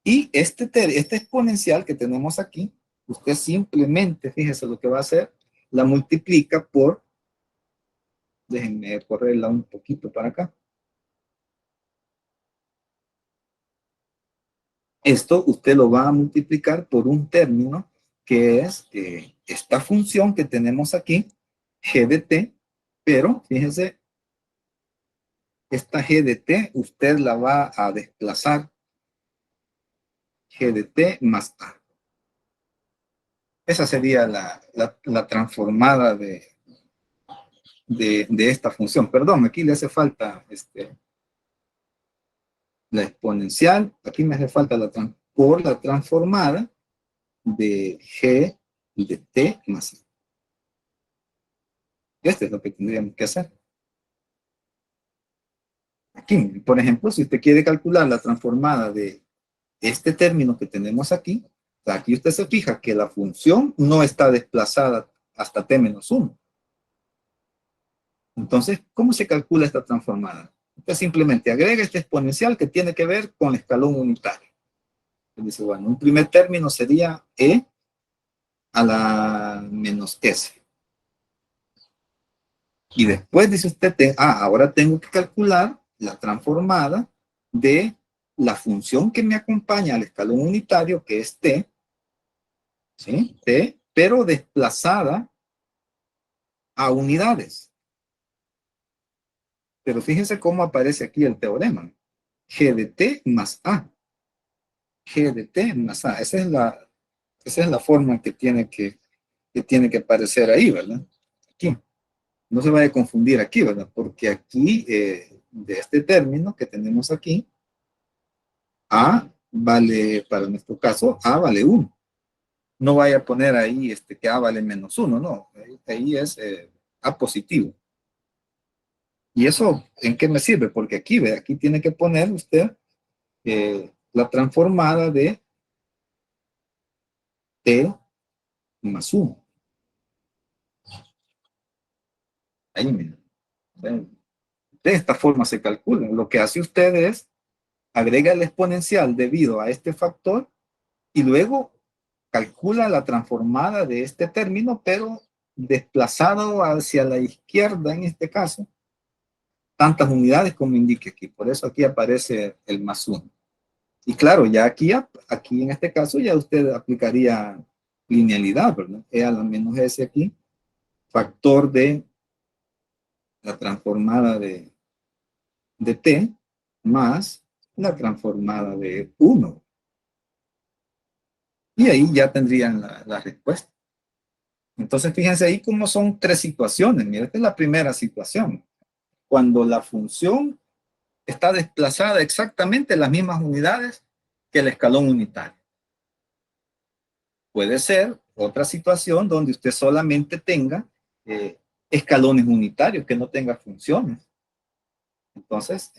Y este exponencial que tenemos aquí, usted simplemente, fíjese lo que va a hacer, la multiplica por, déjenme correrla un poquito para acá. Esto usted lo va a multiplicar por un término que es esta función que tenemos aquí, g de t, pero fíjese, esta g de t usted la va a desplazar g de t más a. Esa sería la transformada de esta función. Perdón, aquí le hace falta la exponencial, aquí me hace falta por la transformada de g de t más a. Esto es lo que tendríamos que hacer. Aquí, por ejemplo, si usted quiere calcular la transformada de este término que tenemos aquí, aquí usted se fija que la función no está desplazada hasta t menos 1. Entonces, ¿cómo se calcula esta transformada? Usted simplemente agrega este exponencial que tiene que ver con el escalón unitario. Dice, bueno, un primer término sería e a la menos s. Y después dice usted, ahora tengo que calcular la transformada de la función que me acompaña al escalón unitario, que es t, ¿sí? T, pero desplazada a unidades. Pero fíjense cómo aparece aquí el teorema. G de t más a. G de t más a. Esa es la forma que tiene que aparecer ahí, ¿verdad? Aquí. No se vaya a confundir aquí, ¿verdad? Porque aquí, de este término que tenemos aquí, a vale, para nuestro caso, a vale 1. No vaya a poner ahí que a vale menos 1, no. Ahí es a positivo. ¿Y eso en qué me sirve? Porque aquí, ve, aquí tiene que poner usted la transformada de t más 1. Ahí, mira. De esta forma se calcula. Lo que hace usted es agrega el exponencial debido a este factor y luego calcula la transformada de este término, pero desplazado hacia la izquierda en este caso, tantas unidades como indique aquí. Por eso aquí aparece el más 1. Y claro, ya aquí en este caso ya usted aplicaría linealidad, ¿verdad? E a la menos s aquí, factor de la transformada de t más la transformada de 1. Y ahí ya tendrían la respuesta. Entonces, fíjense ahí cómo son tres situaciones. Mira, esta es la primera situación. Cuando la función está desplazada exactamente en las mismas unidades que el escalón unitario. Puede ser otra situación donde usted solamente tenga escalones unitarios, que no tenga funciones. Entonces,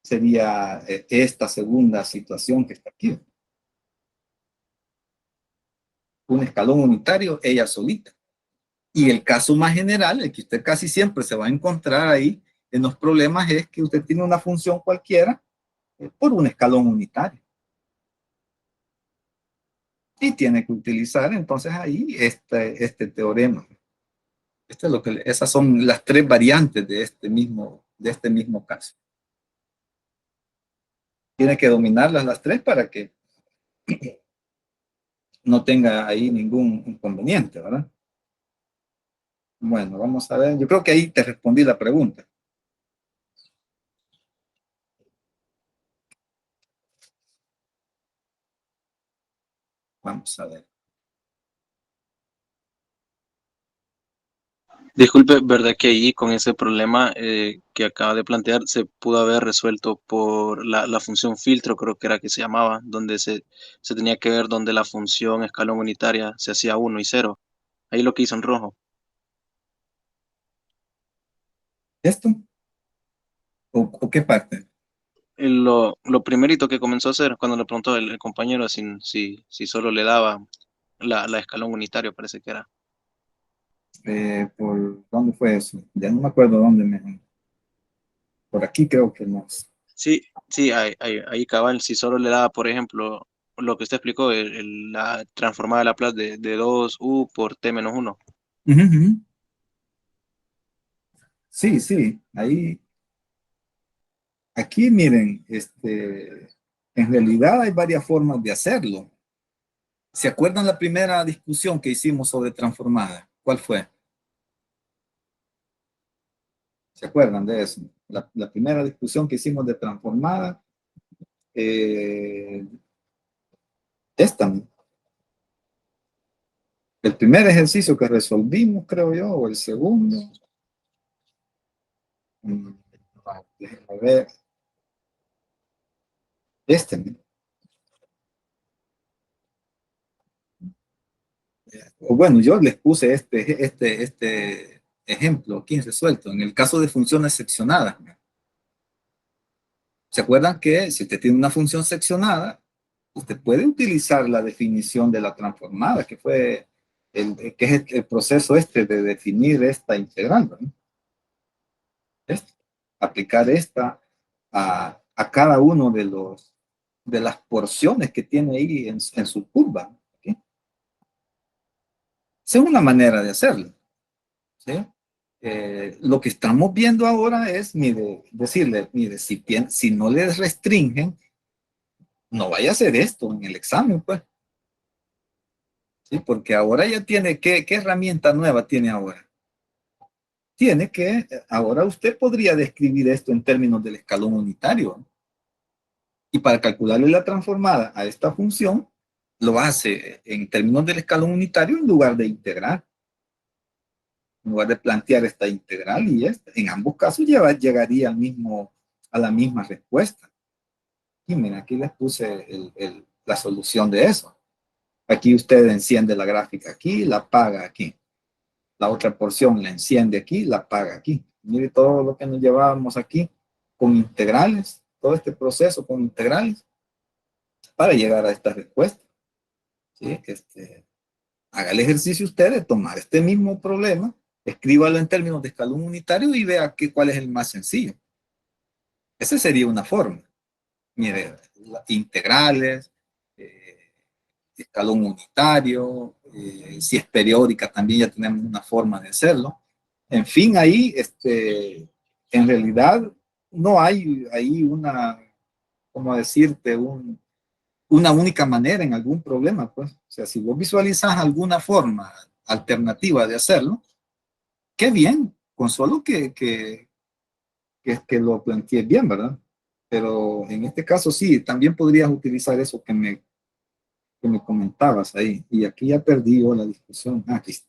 sería esta segunda situación que está aquí. Un escalón unitario, ella solita. Y el caso más general, el que usted casi siempre se va a encontrar ahí en los problemas, es que usted tiene una función cualquiera por un escalón unitario. Y tiene que utilizar entonces ahí este teorema. Esto es lo que, esas son las tres variantes de este mismo caso. Tiene que dominarlas las tres para que no tenga ahí ningún inconveniente, ¿verdad? Bueno, vamos a ver. Yo creo que ahí te respondí la pregunta. Vamos a ver. Disculpe, ¿verdad que ahí con ese problema que acaba de plantear se pudo haber resuelto por la función filtro, creo que era que se llamaba, donde se tenía que ver donde la función escalón unitaria se hacía 1 y 0? Ahí lo que hizo en rojo. ¿Esto? ¿O qué parte? Lo primerito que comenzó a hacer cuando le preguntó el compañero si solo le daba la escalón unitario, parece que era. ¿Por dónde fue eso? Ya no me acuerdo dónde me... Por aquí creo que no. Sí, sí, ahí cabal, si solo le daba, por ejemplo, lo que usted explicó, la transformada de Laplace de 2u por t menos 1. Ujú, ujú. Sí, sí, ahí, aquí miren, en realidad hay varias formas de hacerlo. ¿Se acuerdan la primera discusión que hicimos sobre transformada? ¿Cuál fue? ¿Se acuerdan de eso? La primera discusión que hicimos de transformada, eh, esta, ¿no? El primer ejercicio que resolvimos, creo yo, o el segundo. Mm, Déjenme ver. ¿No? O bueno, yo les puse este ejemplo aquí resuelto. En el caso de funciones seccionadas, ¿no? ¿Se acuerdan que si usted tiene una función seccionada, usted puede utilizar la definición de la transformada, que fue que es el proceso de definir esta integral, ¿no? Aplicar esta a cada uno de las porciones que tiene ahí en su curva, ¿okay? Esa es una manera de hacerlo, ¿sí? Lo que estamos viendo ahora es, mire, decirle, mire, si no les restringen, no vaya a hacer esto en el examen, pues, ¿sí? Porque ahora ya tiene, ¿qué herramienta nueva tiene ahora? Tiene que, ahora usted podría describir esto en términos del escalón unitario, ¿no? Y para calcularle la transformada a esta función, lo hace en términos del escalón unitario en lugar de integrar. En lugar de plantear esta integral y en ambos casos llegaría a la misma respuesta. Y miren, aquí les puse la solución de eso. Aquí usted enciende la gráfica aquí, la apaga aquí. La otra porción la enciende aquí, la apaga aquí. Mire todo lo que nos llevábamos aquí con integrales, todo este proceso con integrales para llegar a esta respuesta. ¿Sí? Haga el ejercicio usted de tomar este mismo problema, escríbalo en términos de escalón unitario y vea cuál es el más sencillo. Esa sería una forma. Mire, integrales, eh, escalón unitario, si es periódica también ya tenemos una forma de hacerlo. En fin, ahí, en realidad no hay ahí como decirte, una única manera en algún problema, pues. O sea, si vos visualizas alguna forma alternativa de hacerlo, qué bien, con solo que lo plantees bien, ¿verdad? Pero en este caso sí, también podrías utilizar eso que me comentabas ahí. Y aquí ya perdí yo la discusión. Aquí está.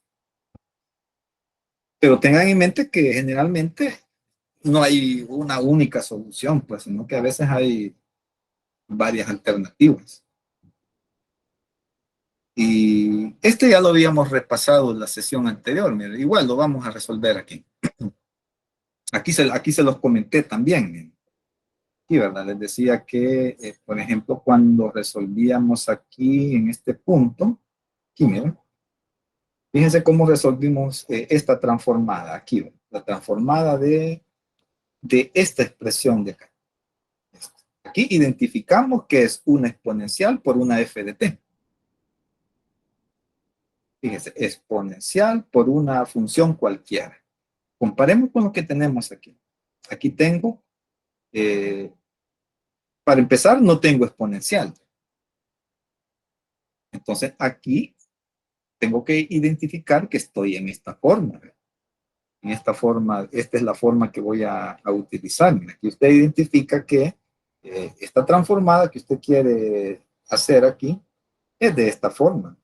Pero tengan en mente que generalmente no hay una única solución, pues, sino que a veces hay varias alternativas. Y este ya lo habíamos repasado en la sesión anterior, mire, igual lo vamos a resolver aquí. Aquí se los comenté también, mire. Aquí, ¿verdad? Les decía que, por ejemplo, cuando resolvíamos aquí en este punto, aquí, miren, fíjense cómo resolvimos esta transformada aquí, ¿verdad? La transformada de esta expresión de acá. Aquí identificamos que es una exponencial por una f de t. Fíjense, exponencial por una función cualquiera. Comparemos con lo que tenemos aquí. Aquí tengo, para empezar, no tengo exponencial. Entonces, aquí tengo que identificar que estoy en esta forma. En esta forma, esta es la forma que voy a utilizar. Mira, aquí usted identifica que esta transformada que usted quiere hacer aquí es de esta forma.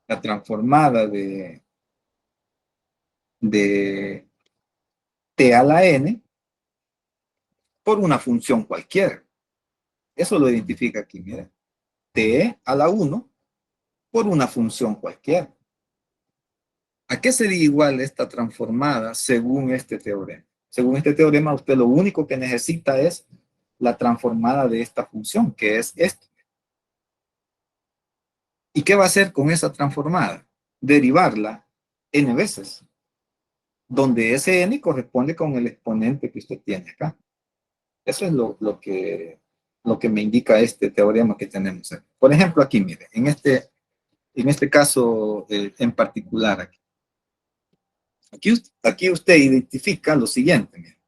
La transformada de t a la n por una función cualquiera. Eso lo identifica aquí, miren. T a la 1 por una función cualquiera. ¿A qué sería igual esta transformada según este teorema? Según este teorema, usted lo único que necesita es la transformada de esta función, que es esto. ¿Y qué va a hacer con esa transformada? Derivarla n veces, donde ese n corresponde con el exponente que usted tiene acá. Eso es lo que me indica este teorema que tenemos aquí. Por ejemplo, aquí, mire, en este caso en particular, aquí usted identifica lo siguiente, mire.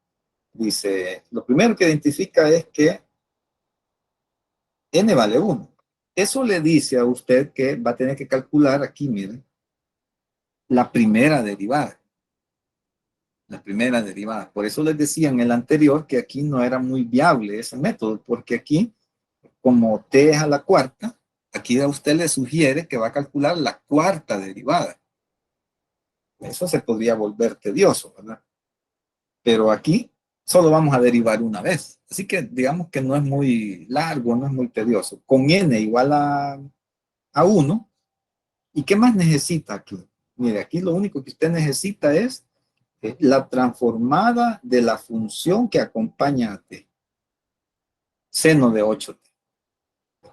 Dice, lo primero que identifica es que n vale 1. Eso le dice a usted que va a tener que calcular aquí, mire, la primera derivada. La primera derivada. Por eso les decía en el anterior que aquí no era muy viable ese método, porque aquí, como t es a la cuarta, aquí a usted le sugiere que va a calcular la cuarta derivada. Eso se podría volver tedioso, ¿verdad? Pero aquí solo vamos a derivar una vez. Así que digamos que no es muy largo, no es muy tedioso. Con n igual a 1, ¿y qué más necesita aquí? Mire, aquí lo único que usted necesita es la transformada de la función que acompaña a t. Seno de 8t.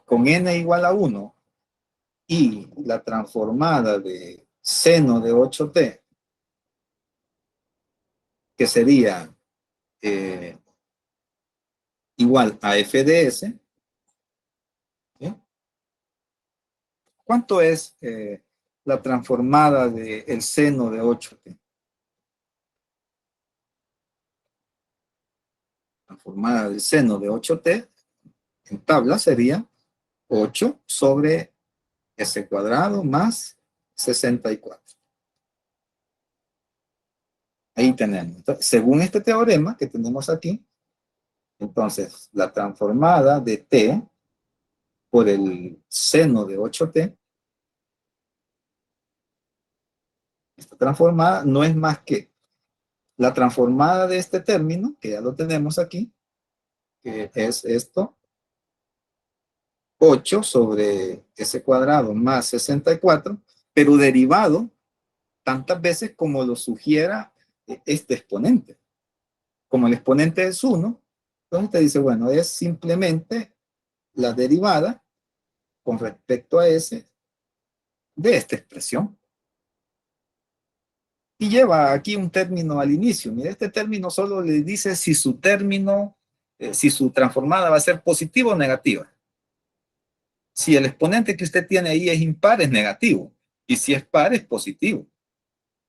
Con n igual a 1 y la transformada de seno de 8t, que sería igual a f de s. ¿Sí? ¿Cuánto es la transformada del seno de 8t? Transformada del seno de 8t en tabla sería 8 sobre s cuadrado más 64. Ahí tenemos. Entonces, según este teorema que tenemos aquí, entonces la transformada de t por el seno de 8t, esta transformada no es más que la transformada de este término, que ya lo tenemos aquí, que es esto, 8 sobre s cuadrado más 64, pero derivado tantas veces como lo sugiera este exponente. Como el exponente es 1, entonces te dice, bueno, es simplemente la derivada con respecto a s de esta expresión. Y lleva aquí un término al inicio. Mira, este término solo le dice si su término, si su transformada va a ser positiva o negativa. Si el exponente que usted tiene ahí es impar, es negativo. Y si es par, es positivo.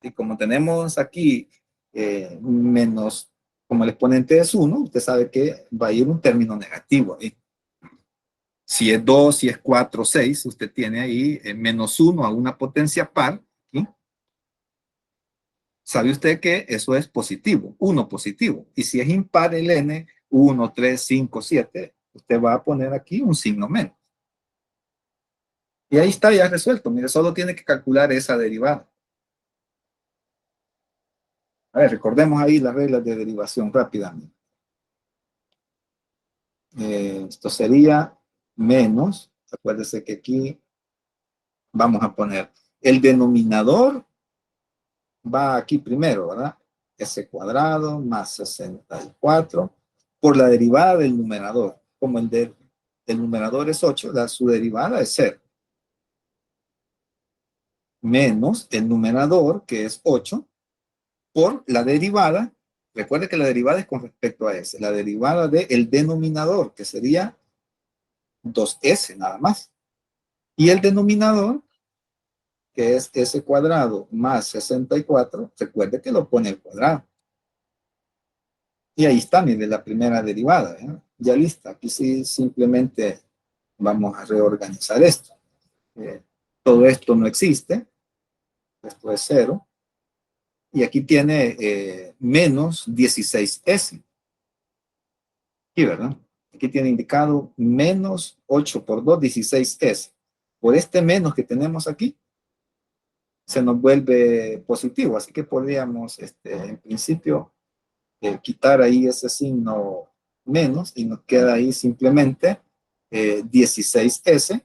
Y como tenemos aquí menos, como el exponente es 1, usted sabe que va a ir un término negativo ahí. Si es 2, si es 4, 6, usted tiene ahí menos 1 a una potencia par. ¿Sí? Sabe usted que eso es positivo, 1 positivo. Y si es impar el n, 1, 3, 5, 7, usted va a poner aquí un signo menos. Y ahí está ya resuelto. Mire, solo tiene que calcular esa derivada. A ver, recordemos ahí las reglas de derivación rápidamente. Esto sería menos, acuérdese que aquí vamos a poner el denominador, va aquí primero, ¿verdad? S cuadrado más 64 por la derivada del numerador. Como el numerador es 8, su derivada es 0. Menos el numerador, que es 8, por la derivada. Recuerde que la derivada es con respecto a S. La derivada del denominador, que sería 2S nada más. Y el denominador, que es S cuadrado más 64, recuerde que lo pone al cuadrado. Y ahí está, mire, la primera derivada. Ya lista. Aquí sí simplemente vamos a reorganizar esto. Todo esto no existe. Esto es 0. Y aquí tiene menos 16S. Aquí, ¿verdad? Aquí tiene indicado menos 8 por 2, 16S. Por este menos que tenemos aquí, se nos vuelve positivo. Así que podríamos, en principio, quitar ahí ese signo menos y nos queda ahí simplemente 16S.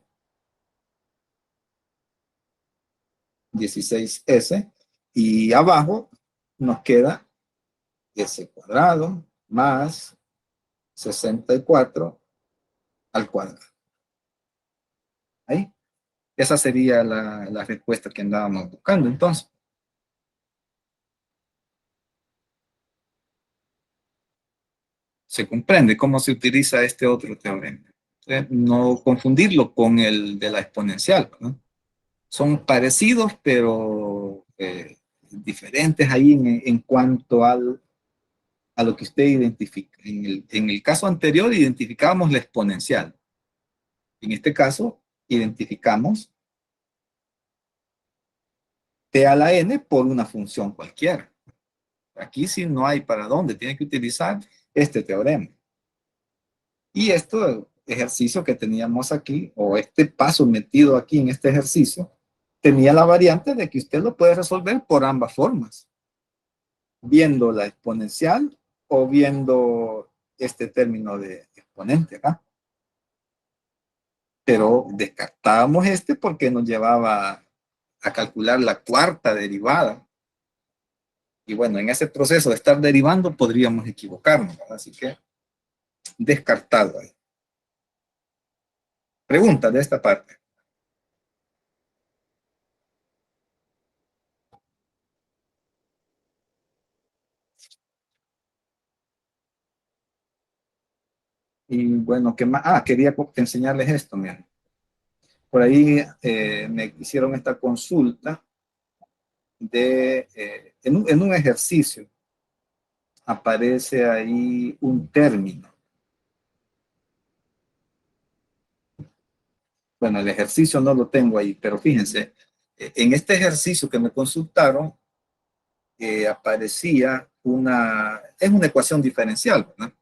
16S. Y abajo nos queda S cuadrado más 64 al cuadrado. Ahí. Esa sería la respuesta que andábamos buscando entonces. Se comprende cómo se utiliza este otro teorema. No confundirlo con el de la exponencial, ¿no? Son parecidos, pero diferentes ahí en cuanto a lo que usted identifica. En el caso anterior identificábamos la exponencial. En este caso identificamos t a la n por una función cualquiera. Aquí sí no hay para dónde, tiene que utilizar este teorema. Y este ejercicio que teníamos aquí, o este paso metido aquí en este ejercicio, tenía la variante de que usted lo puede resolver por ambas formas. Viendo la exponencial o viendo este término de exponente acá. Pero descartábamos este porque nos llevaba a calcular la cuarta derivada. Y bueno, en ese proceso de estar derivando podríamos equivocarnos, ¿verdad? Así que descartado ahí. Pregunta de esta parte. Y bueno, ¿qué más? Quería enseñarles esto, miren. Por ahí me hicieron esta consulta en un ejercicio. Aparece ahí un término. Bueno, el ejercicio no lo tengo ahí, pero fíjense, en este ejercicio que me consultaron, aparecía es una ecuación diferencial, ¿verdad?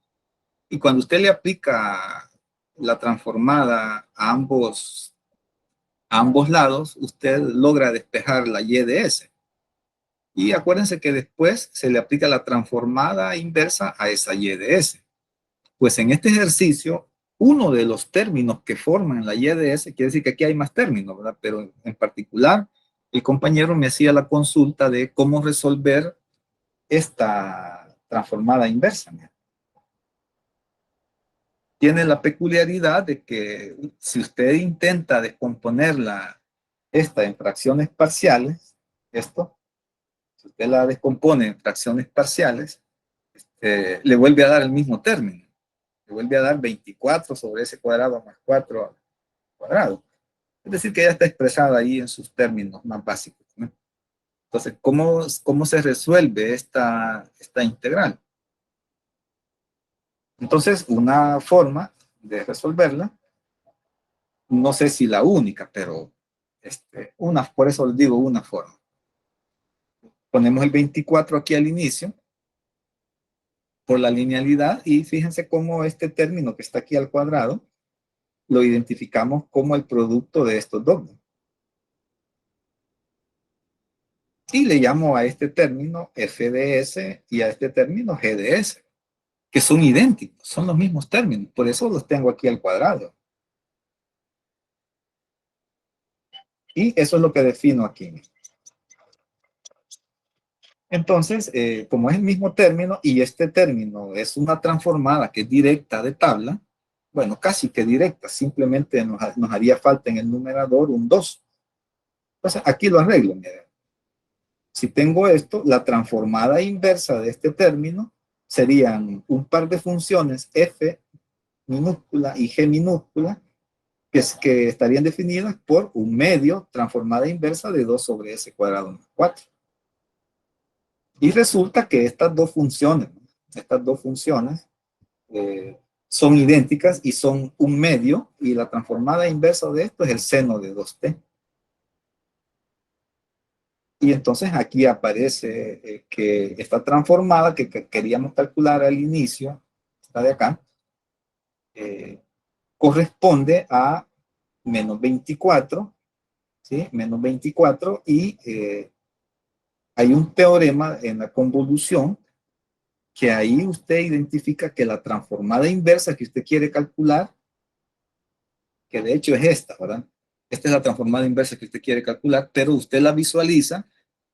Y cuando usted le aplica la transformada a ambos lados, usted logra despejar la y de s. Y acuérdense que después se le aplica la transformada inversa a esa y de s. Pues en este ejercicio, uno de los términos que forman la y de s, quiere decir que aquí hay más términos, ¿verdad? Pero en particular, el compañero me hacía la consulta de cómo resolver esta transformada inversa. Tiene la peculiaridad de que si usted intenta descomponerla esta en fracciones parciales, si usted la descompone en fracciones parciales, le vuelve a dar el mismo término. Le vuelve a dar 24 sobre ese cuadrado más 4 al cuadrado. Es decir, que ya está expresada ahí en sus términos más básicos, ¿no? Entonces, ¿cómo se resuelve esta integral? Entonces, una forma de resolverla, no sé si la única, pero por eso les digo una forma. Ponemos el 24 aquí al inicio, por la linealidad, y fíjense cómo este término que está aquí al cuadrado lo identificamos como el producto de estos dos. Y le llamo a este término f de s y a este término g de s, que son idénticos, son los mismos términos, por eso los tengo aquí al cuadrado. Y eso es lo que defino aquí. Entonces, como es el mismo término y este término es una transformada que es directa de tabla, bueno, casi que directa, simplemente nos haría falta en el numerador un 2. Entonces, aquí lo arreglo, miren. Si tengo esto, la transformada inversa de este término serían un par de funciones f minúscula y g minúscula, que estarían definidas por un medio transformada inversa de 2 sobre s cuadrado más 4. Y resulta que estas dos funciones son idénticas y son un medio, y la transformada inversa de esto es el seno de 2t. Y entonces aquí aparece que esta transformada que queríamos calcular al inicio, esta de acá, corresponde a menos 24, ¿sí? Menos 24, y hay un teorema en la convolución que ahí usted identifica que la transformada inversa que usted quiere calcular, que de hecho es esta, ¿verdad? Esta es la transformada inversa que usted quiere calcular, pero usted la visualiza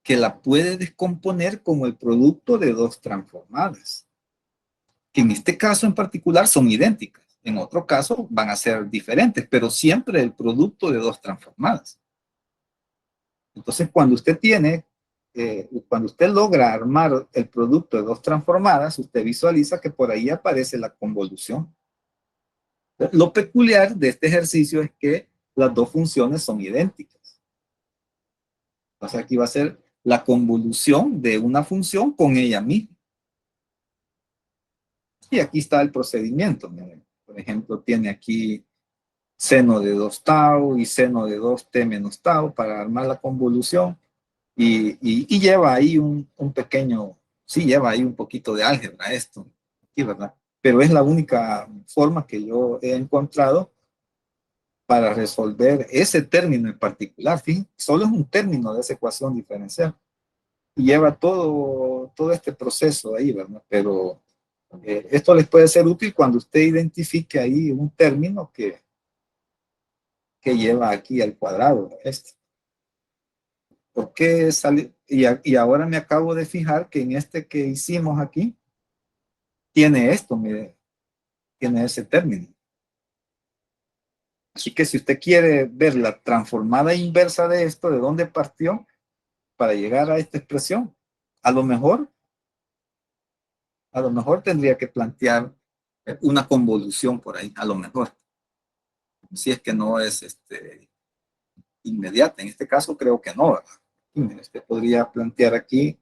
que la puede descomponer como el producto de dos transformadas, que en este caso en particular son idénticas. En otro caso van a ser diferentes, pero siempre el producto de dos transformadas. Entonces, cuando usted logra armar el producto de dos transformadas, usted visualiza que por ahí aparece la convolución. Lo peculiar de este ejercicio es que las dos funciones son idénticas. Entonces, aquí va a ser la convolución de una función con ella misma. Y aquí está el procedimiento. Miren. Por ejemplo, tiene aquí seno de 2 tau y seno de 2t menos tau para armar la convolución. Y lleva ahí un pequeño, sí, lleva ahí un poquito de álgebra esto, aquí, ¿verdad? Pero es la única forma que yo he encontrado para resolver ese término en particular. Fíjense, solo es un término de esa ecuación diferencial. Y lleva todo este proceso ahí, ¿verdad? Pero esto les puede ser útil cuando usted identifique ahí un término que lleva aquí al cuadrado, este. ¿Por qué sale? Y ahora me acabo de fijar que en este que hicimos aquí, tiene esto, mire, tiene ese término. Así que si usted quiere ver la transformada inversa de esto, ¿de dónde partió para llegar a esta expresión? A lo mejor tendría que plantear una convolución por ahí, a lo mejor. Si es que no es inmediata. En este caso creo que no, ¿verdad? Usted podría plantear aquí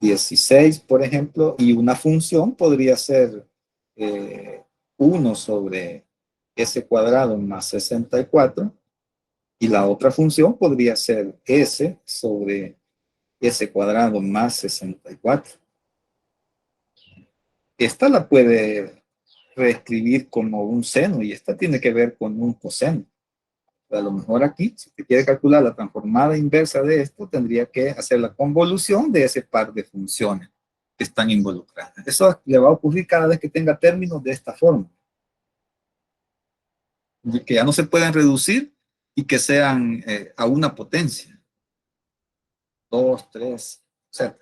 16, por ejemplo, y una función podría ser 1 sobre s cuadrado más 64, y la otra función podría ser s sobre s cuadrado más 64. Esta la puede reescribir como un seno, y esta tiene que ver con un coseno. A lo mejor aquí, si usted quiere calcular la transformada inversa de esto, tendría que hacer la convolución de ese par de funciones que están involucradas. Eso le va a ocurrir cada vez que tenga términos de esta forma, que ya no se pueden reducir y que sean a una potencia, 2, 3, etc.